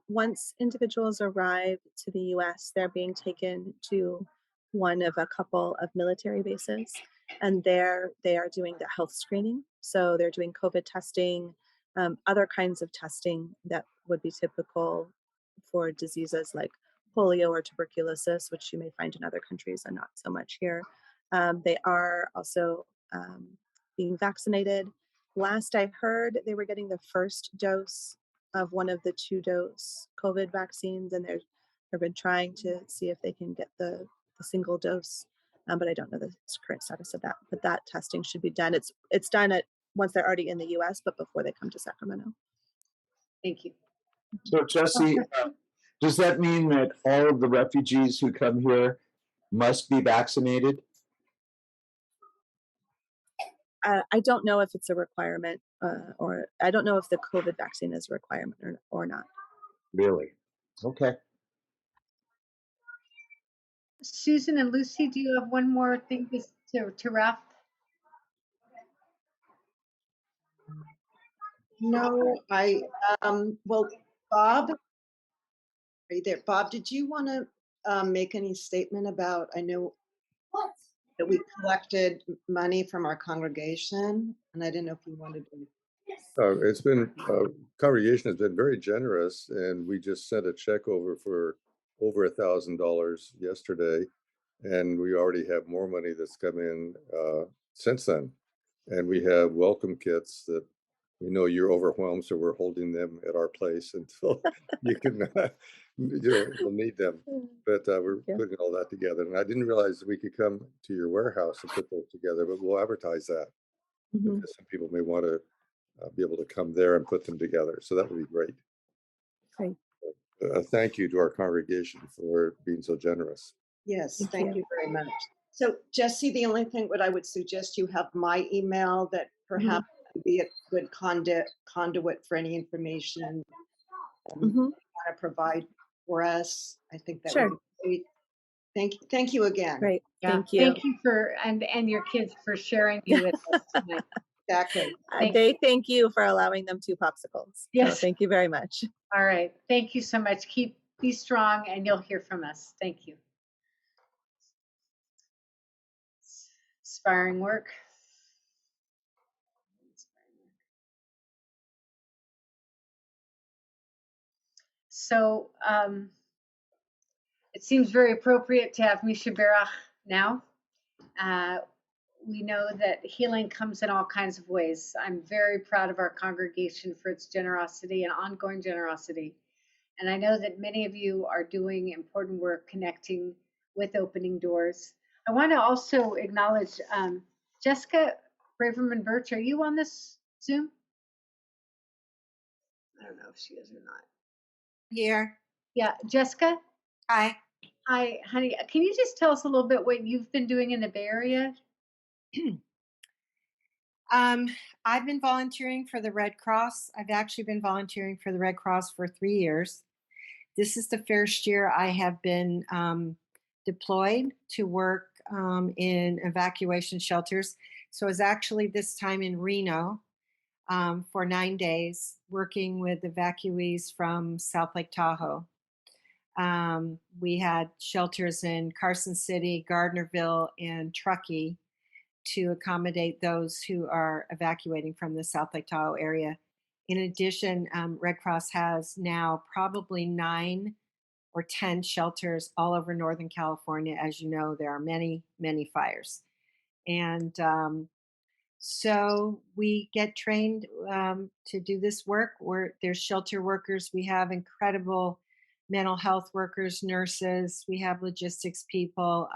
once individuals arrive to the US, they're being taken to one of a couple of military bases, and there they are doing the health screening. So they're doing COVID testing, other kinds of testing that would be typical for diseases like polio or tuberculosis, which you may find in other countries and not so much here. They are also being vaccinated. Last I heard, they were getting the first dose of one of the 2-dose COVID vaccines, and they've been trying to see if they can get the single dose, but I don't know the current status of that. But that testing should be done. It's done once they're already in the U.S., but before they come to Sacramento. Thank you. So Jesse, does that mean that all of the refugees who come here must be vaccinated? I don't know if it's a requirement, or I don't know if the COVID vaccine is a requirement or not. Really? Okay. Susan and Lucy, do you have one more thing to wrap? No, well, Bob, are you there? Bob, did you want to make any statement about, I know that we collected money from our congregation, and I didn't know if you wanted to. It's been, congregation has been very generous, and we just sent a check over for over $1,000 yesterday, and we already have more money that's come in since then. And we have welcome kits that we know you're overwhelmed, so we're holding them at our place until you can, you'll need them. But we're putting all that together. And I didn't realize that we could come to your warehouse and put those together, but we'll advertise that. Because some people may want to be able to come there and put them together. So that would be great. Great. Thank you to our congregation for being so generous. Yes, thank you very much. So Jesse, the only thing what I would suggest, you have my email that perhaps would be a good conduit for any information you want to provide for us. I think that would be great. Thank you again. Great. Yeah. Thank you. Thank you for and your kids for sharing you with us tonight. Exactly. They thank you for allowing them 2 popsicles. Yes. So thank you very much. All right. Thank you so much. Be strong, and you'll hear from us. Thank you. Inspiring work. So it seems very appropriate to have Misha Berach now. We know that healing comes in all kinds of ways. I'm very proud of our congregation for its generosity and ongoing generosity. And I know that many of you are doing important work connecting with Opening Doors. I want to also acknowledge Jessica Braverman Birch. Are you on this Zoom? I don't know if she is or not. Here. Yeah, Jessica? Hi. Hi, honey. Can you just tell us a little bit what you've been doing in the Bay Area? I've been volunteering for the Red Cross. I've actually been volunteering for the Red Cross for 3 years. This is the first year I have been deployed to work in evacuation shelters. So I was actually this time in Reno for 9 days, working with evacuees from South Lake Tahoe. We had shelters in Carson City, Gardnerville, and Truckee to accommodate those who are evacuating from the South Lake Tahoe area. In addition, Red Cross has now probably 9 or 10 shelters all over Northern California. As you know, there are many, many fires. And so we get trained to do this work. There's shelter workers. We have incredible mental health workers, nurses. We have logistics people.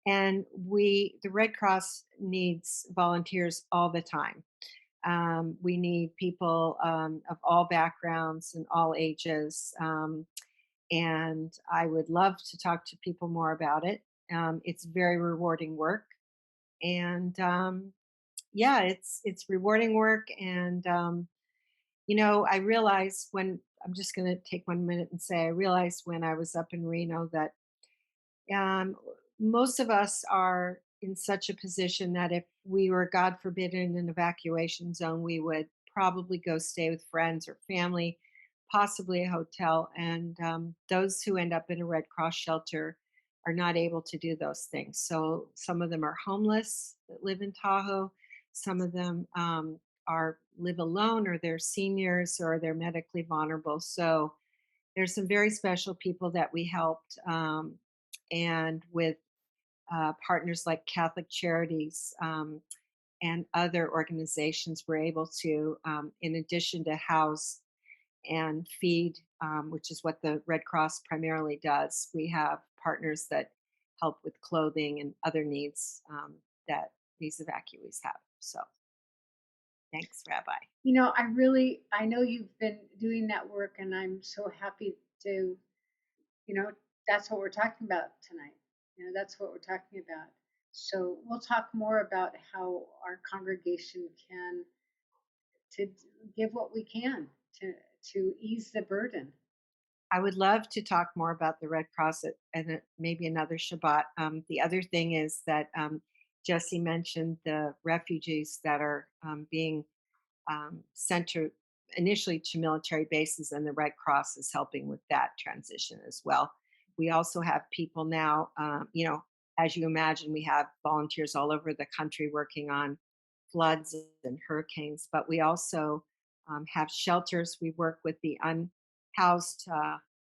And the Red Cross needs volunteers all the time. We need people of all backgrounds and all ages. And I would love to talk to people more about it. It's very rewarding work. And yeah, it's rewarding work. And, I realized I'm just going to take 1 minute and say, I realized when I was up in Reno that most of us are in such a position that if we were, God forbid, in an evacuation zone, we would probably go stay with friends or family, possibly a hotel. And those who end up in a Red Cross shelter are not able to do those things. So some of them are homeless that live in Tahoe. Some of them live alone, or they're seniors, or they're medically vulnerable. So there's some very special people that we helped. And with partners like Catholic Charities and other organizations, we're able to, in addition to house and feed, which is what the Red Cross primarily does, we have partners that help with clothing and other needs that these evacuees have. So thanks, Rabbi. I know you've been doing that work, and I'm so happy to, that's what we're talking about tonight. That's what we're talking about. So we'll talk more about how our congregation can to give what we can to ease the burden. I would love to talk more about the Red Cross and maybe another Shabbat. The other thing is that Jesse mentioned the refugees that are being sent initially to military bases, and the Red Cross is helping with that transition as well. We also have people now, as you imagine, we have volunteers all over the country working on floods and hurricanes, but we also have shelters. We work with the unhoused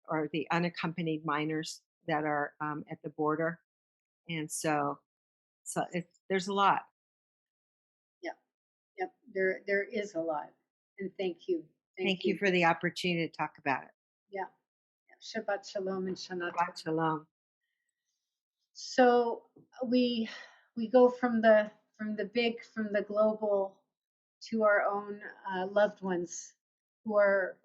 or the unaccompanied minors that are at the border. And so there's a lot. Yep. There is a lot. And thank you. Thank you for the opportunity to talk about it. Yeah. Shabbat Shalom and Shana Tova. Shabbat Shalom. So we go from the global to our own loved ones who are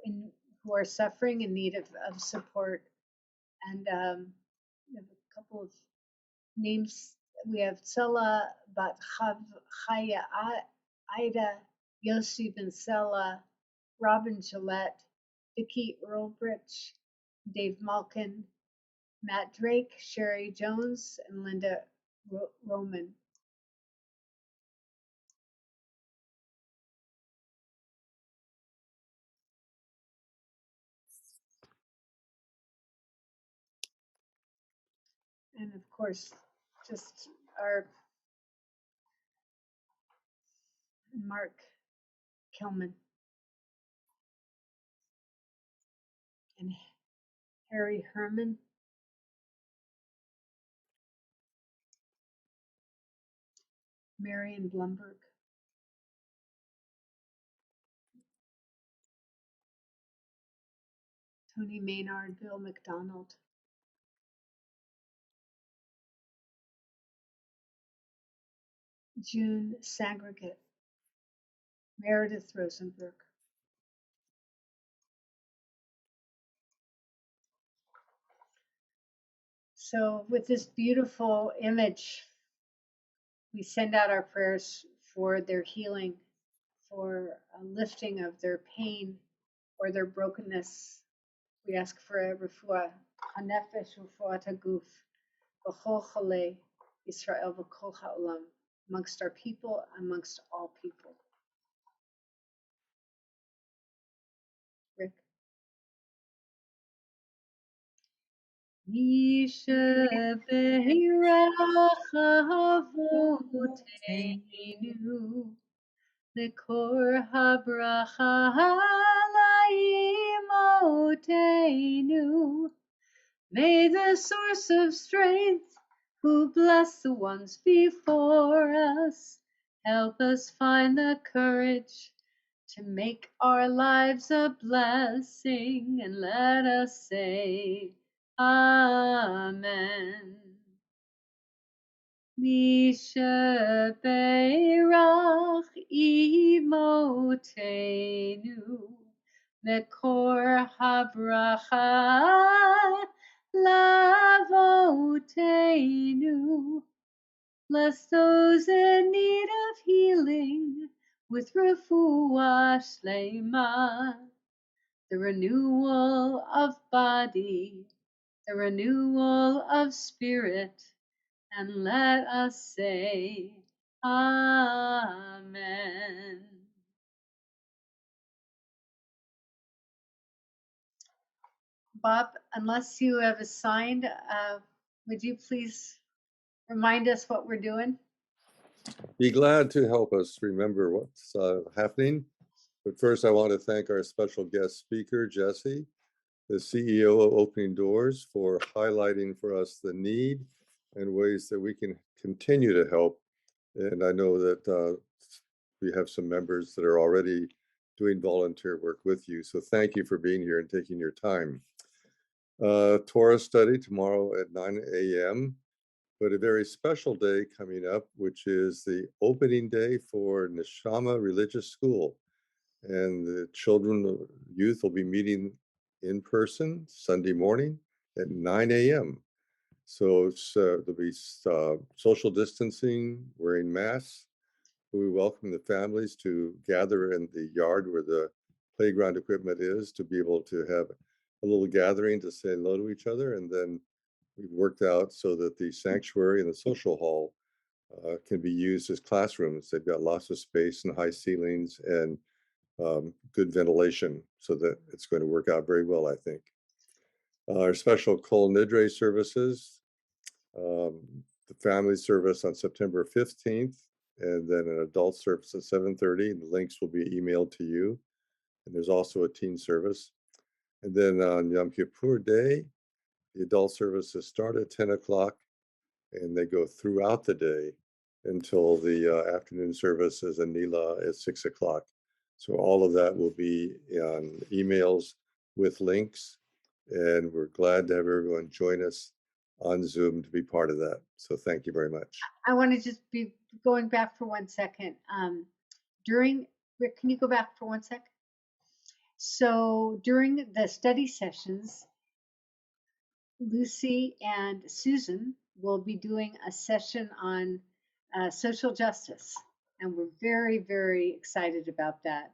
suffering in need of support. And we have a couple of names. We have Tzela Bat Chaya Ida, Yossi Ben Sela, Robin Gillette, Vicki Earlbridge, Dave Malkin, Matt Drake, Sherry Jones, and Linda Roman. And of course, just our Mark Kelman. and Harry Herman. Marion Blumberg. Tony Maynard, Bill McDonald. June Sagregate, Meredith Rosenberg. So with this beautiful image, we send out our prayers for their healing, for a lifting of their pain or their brokenness. We ask for a refuah, hanefesh refuat haguf, b'chol cholei Israel v'kol ha'olam, amongst our people, amongst all people. Rick. Yishev be'irach avoteinu, Lekor habracha laimotenu. May the source of strength, who bless the ones before us, help us find the courage to make our lives a blessing, and let us say, Amen. Mishabeirach imotenu, Mekor habracha lavotenu. Bless those in need of healing with refuah shlema, the renewal of body, the renewal of spirit, and let us say, Amen. Bob, unless you have assigned, would you please remind us what we're doing? Be glad to help us remember what's happening. But first, I want to thank our special guest speaker, Jesse, the CEO of Opening Doors, for highlighting for us the need and ways that we can continue to help. And I know that we have some members that are already doing volunteer work with you. So thank you for being here and taking your time. Torah study tomorrow at 9 a.m., but a very special day coming up, which is the opening day for Neshama Religious School. And the children, youth will be meeting in person Sunday morning at 9 a.m. So there'll be social distancing, wearing masks. We welcome the families to gather in the yard where the playground equipment is, to be able to have a little gathering to say hello to each other. And then we've worked out so that the sanctuary and the social hall can be used as classrooms. They've got lots of space and high ceilings and good ventilation, so that it's going to work out very well, I think. Our special Kol Nidre services, the family service on September 15th, and then an adult service at 7:30. The links will be emailed to you. And there's also a teen service. And then on Yom Kippur Day, the adult services start at 10 o'clock and they go throughout the day until the afternoon services and Nila at 6 o'clock. So all of that will be on emails with links. And we're glad to have everyone join us on Zoom to be part of that. So thank you very much. I want to just be going back for 1 second. Rick, can you go back for 1 sec? So during the study sessions, Lucy and Susan will be doing a session on social justice. And we're very, very excited about that.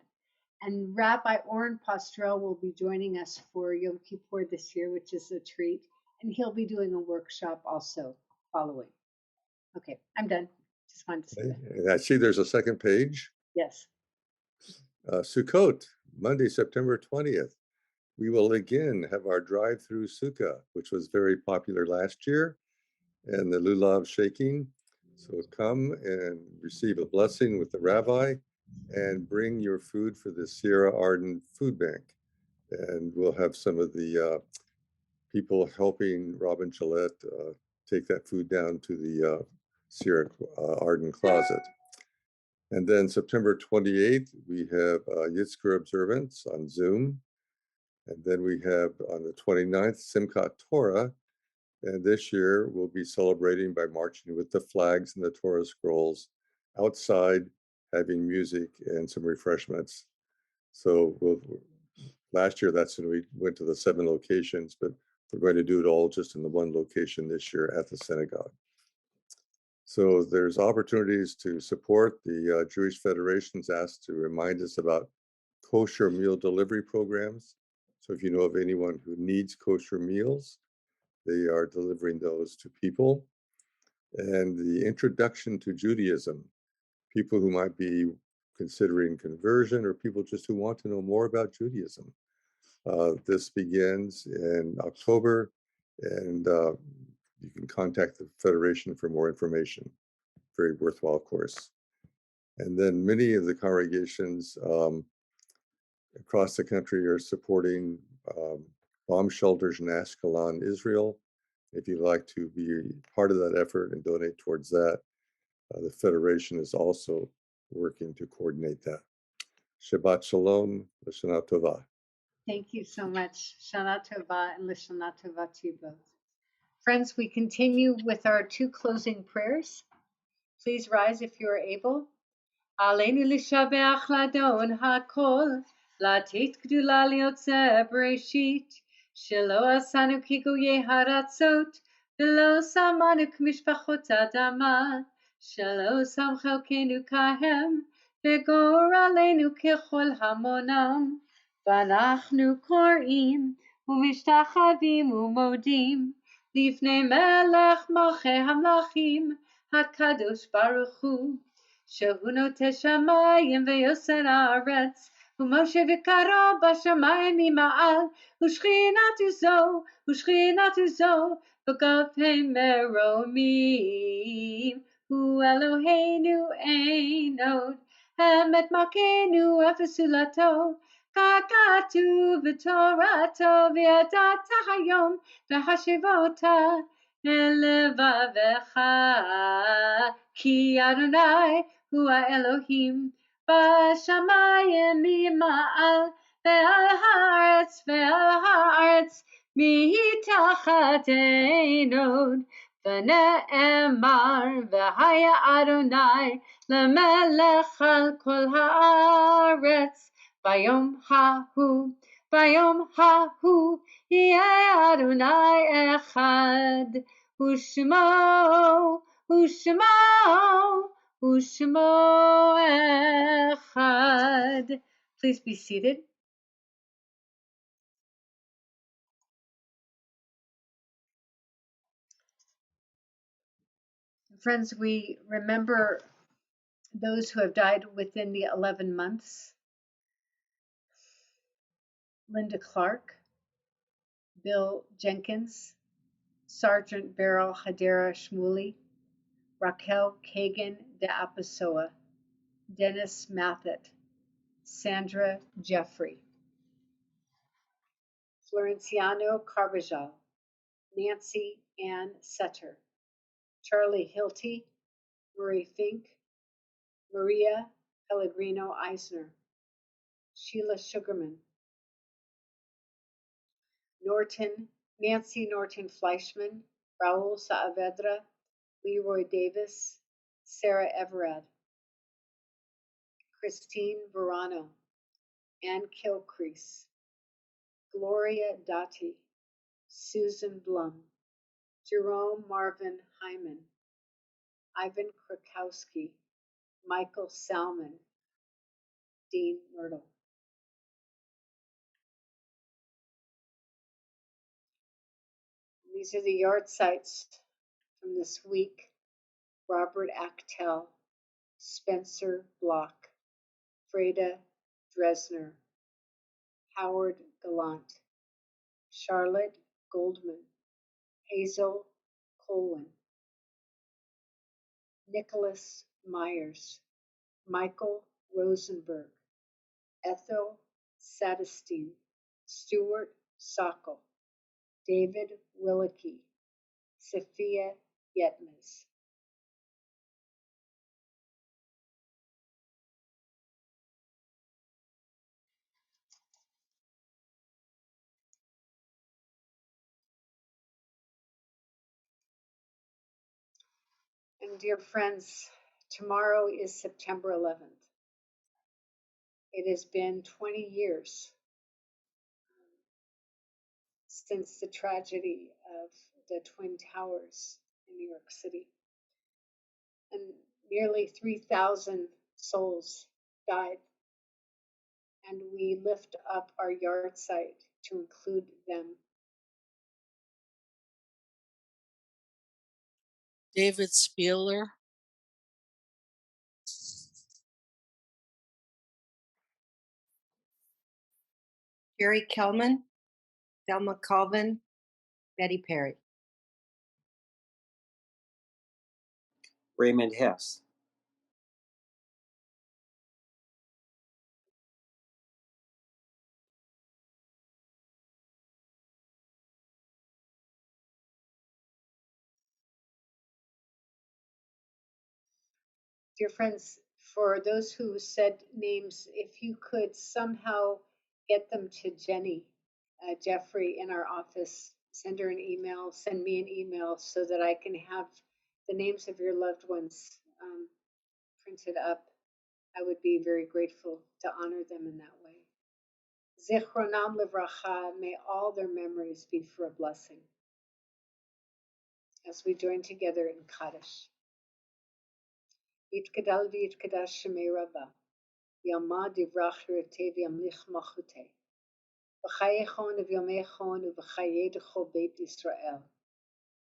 And Rabbi Oren Postrel will be joining us for Yom Kippur this year, which is a treat. And he'll be doing a workshop also following. Okay, I'm done. Just wanted to say that. And I see there's a second page. Yes. Sukkot, Monday, September 20th. We will again have our drive-through sukkah, which was very popular last year, and the lulav shaking. So come and receive a blessing with the rabbi and bring your food for the Sierra Arden Food Bank. And we'll have some of the people helping Robin Gillette take that food down to the Sierra Arden Closet. And then September 28th, we have Yitzhak observance on Zoom. And then we have on the 29th, Simchat Torah. And this year we'll be celebrating by marching with the flags and the Torah scrolls outside, having music and some refreshments. So last year, that's when we went to the 7 locations, but we're going to do it all just in the one location this year at the synagogue. So there's opportunities to support. The Jewish Federation's asked to remind us about kosher meal delivery programs. So if you know of anyone who needs kosher meals, they are delivering those to people. And the introduction to Judaism, people who might be considering conversion or people just who want to know more about Judaism. This begins in October, and you can contact the Federation for more information. Very worthwhile course. And then many of the congregations across the country are supporting bomb shelters in Ashkelon, Israel. If you'd like to be part of that effort and donate towards that, the Federation is also working to coordinate that. Shabbat Shalom, L'Shana Tova. Thank you so much. Shana Tova and L'Shana Tova to you both. Friends, we continue with our 2 closing prayers. Please rise if you are able. Aleinu l'shabeach ladon hakol, latit gdula liotze bereshit, shelo asanu kiguye haratzot, velo samanu k'mishpachot adama, shelo sam chelkenu kahem, vegor aleinu kechol hamonam, v'anachnu korim, umishtachavim umodim, lifnei melech malchei hamlachim, hakadosh baruch hu. שהוא נוטה שמיים ויוסר הארץ, ומשה וקרא בשמיים ממעל, ושכינתו זו בגבי מרומים. הוא אלוהינו אין עוד, אמת מלכנו ופסולתו, ככתוב בתורתו, וידעת היום והשבותה אל לבבך, כי אדוני הוא האלוהים בשמיים ממעל ועל הארץ מתחת אין עוד. ונאמר והיה אדוני למלך על כל הארץ ביום ההוא יהיה אדוני אחד ושמו echad. Please be seated. Friends, we remember those who have died within the 11 months. Linda Clark, Bill Jenkins, Sergeant Beryl Hadera Shmuley, Raquel Kagan de Apasoa, Dennis Mathet, Sandra Jeffrey, Florenciano Carbajal, Nancy Ann Setter, Charlie Hilty, Marie Fink, Maria Pellegrino Eisner, Sheila Sugarman, Nancy Norton Fleischman, Raul Saavedra, Leroy Davis, Sarah Everett, Christine Verano, Ann Kilcrease, Gloria Dottie, Susan Blum, Jerome Marvin Hyman, Ivan Krakowski, Michael Salmon, Dean Myrtle. These are the yard sites from this week. Robert Actel, Spencer Block, Freda Dresner, Howard Gallant, Charlotte Goldman, Hazel Colwyn, Nicholas Myers, Michael Rosenberg, Ethel Sadestein, Stuart Sockel, David Willicke, Sophia Yetmes. And dear friends, tomorrow is September 11th. It has been 20 years since the tragedy of the Twin Towers in New York City. And nearly 3,000 souls died. And we lift up our yard site to include them. David Spieler, Jerry Kelman, Thelma Colvin, Betty Perry. Raymond Hess, Dear friends, for those who said names, if you could somehow get them to Jenny, Jeffrey in our office, send her an email, send me an email so that I can have the names of your loved ones printed up. I would be very grateful to honor them in that way. Zichronam Livracha, may all their memories be for a blessing as we join together in Kaddish. Yitkadal v'yitkadash shemei Rabbah, Yamad yivrach yirteh v'yamlich machuteh, v'chayechon v'yomechon v'chayei d'chol beit Yisrael,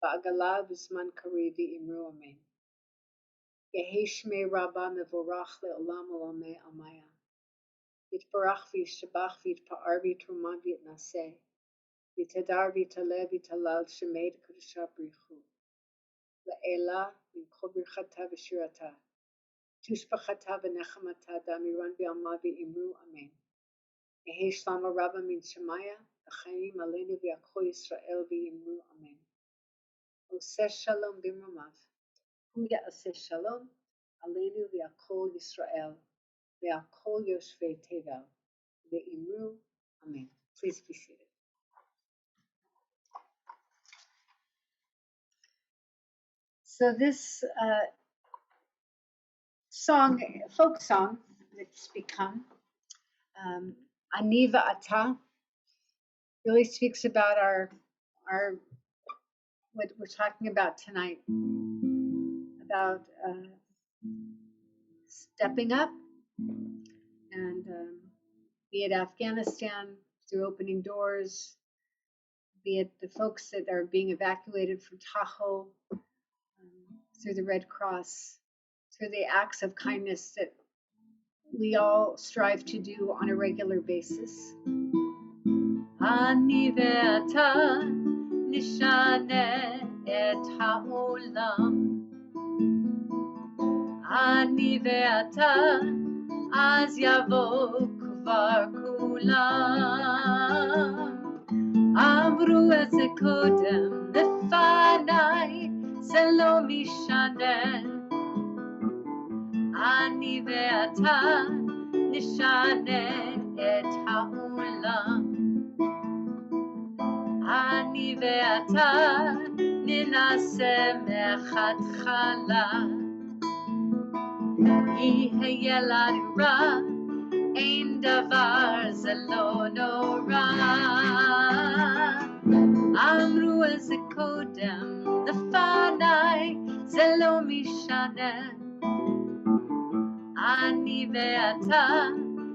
v'agala b'zman kariv v'imru amen. Yehi shmei Rabbah mevorach le'olam olamei amaya. Yitbarach v'yishabach v'yitpa'ar v'yitrumam v'yitnaseh, v'yitadar v'yitaleh v'yitalal shemei d'kadusha brichu, le'ela min kol birchata v'shirata, tushbachata v'nechamata damiran v'yama v'imru amen. Yehi shlama Rabbah min shemaya, v'chayim aleinu v'yakol Yisrael v'imru amen. Oseh shalom b'mamav, hu ya'aseh shalom aleinu v'yakol Yisrael v'yakol yoshvei tevel v'imru amen. Please be seated. So this song, folk song, it's become Ani V'ata, really speaks about our what we're talking about tonight, about stepping up, and be it Afghanistan through opening doors, be it the folks that are being evacuated from Tahoe, through the Red Cross, through the acts of kindness that we all strive to do on a regular basis. Ani ve'ata nishane et ha'olam, ani ve'ata az yavo kvar kulam. Amru et ze kodem lefanai, ze lo mishane. Ani ve'ata nishane et ha'olam, ani ve'ata ninaseh me'chatchala. Yihye lanu ra, ein davar ze lo nora. Amru el ze kodem lefanai, ze lo mishane. Ani ve'ata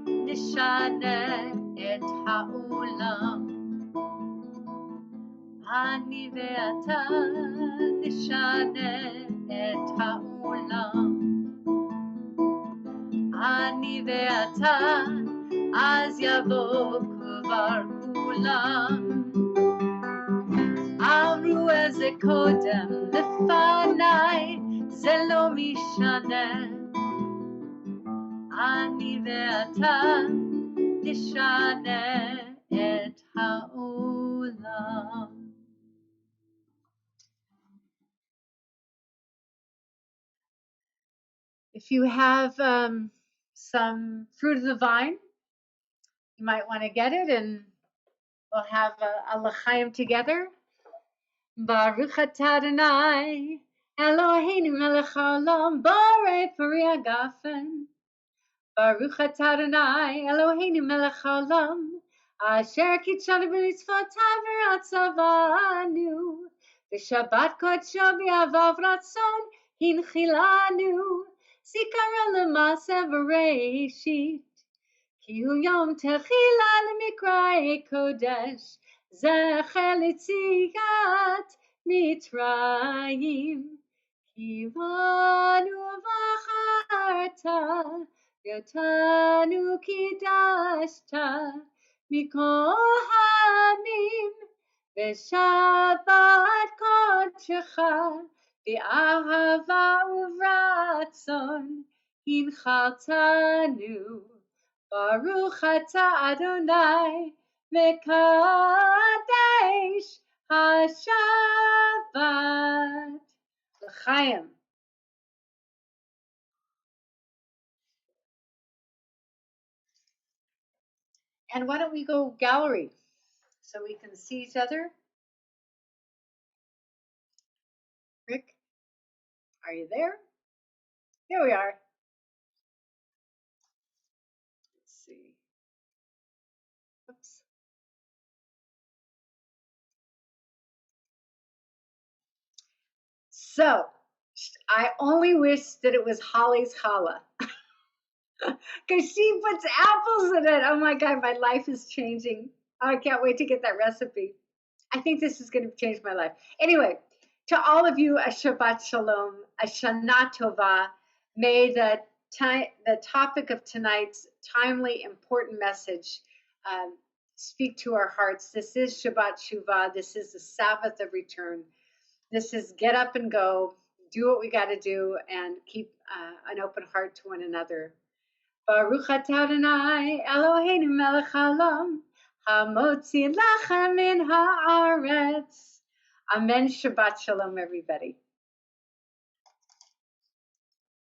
nishane et ha'olam, ani ve'ata nishane et ha'olam, ani ve'ata az yavo kvar kulam. Amru el ze kodem lefanai, ze lo mishane. Ani ve'ata nishane et ha'olam. If you have some fruit of the vine, you might want to get it, and we'll have a l'chaim together. Baruch atah Adonai, Eloheinu melech haolam, borei peri hagafen. Baruch atah Adonai, Eloheinu melech haolam, asher kitshanu b'mitzvotav v'ratzavanu, v'shabbat kodsho b'yavav ratzon hinchilanu, zikaron l'maaseh v'reishit. Ki hu yom techila l'mikra'e kodesh, zecher l'tziat Mitzrayim. Ki banu v'acharta, yotanu kidashta, mikol hamim, v'shabbat kodshecha, v'ahava uvratzon, hinchaltanu. Baruch atah Adonai, mekadesh haShabbat. L'chaim. And why don't we go gallery so we can see each other? Rick, are you there? Here we are. Let's see. Oops. So, I only wish that it was Holly's challah. Because she puts apples in it. Oh my God, my life is changing. I can't wait to get that recipe. I think this is going to change my life. Anyway, to all of you, a Shabbat Shalom, a Shana Tova. May the topic of tonight's timely, important message speak to our hearts. This is Shabbat Shuvah. This is the Sabbath of return. This is get up and go, do what we got to do, and keep an open heart to one another. Baruch atah Adonai, Eloheinu melech haolam, hamotzi lachem min haaretz. Amen. Shabbat Shalom, everybody.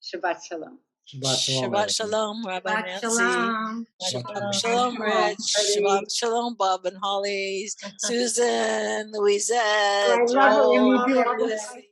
Shabbat Shalom. Shabbat Shalom. Shabbat Shalom, Rabbi Shabbat Nancy. Shalom. Shabbat Shalom, Rich. Shabbat Shalom, Bob and Holly. Susan, Louisette, I love it when you Joel, do all this. Nancy.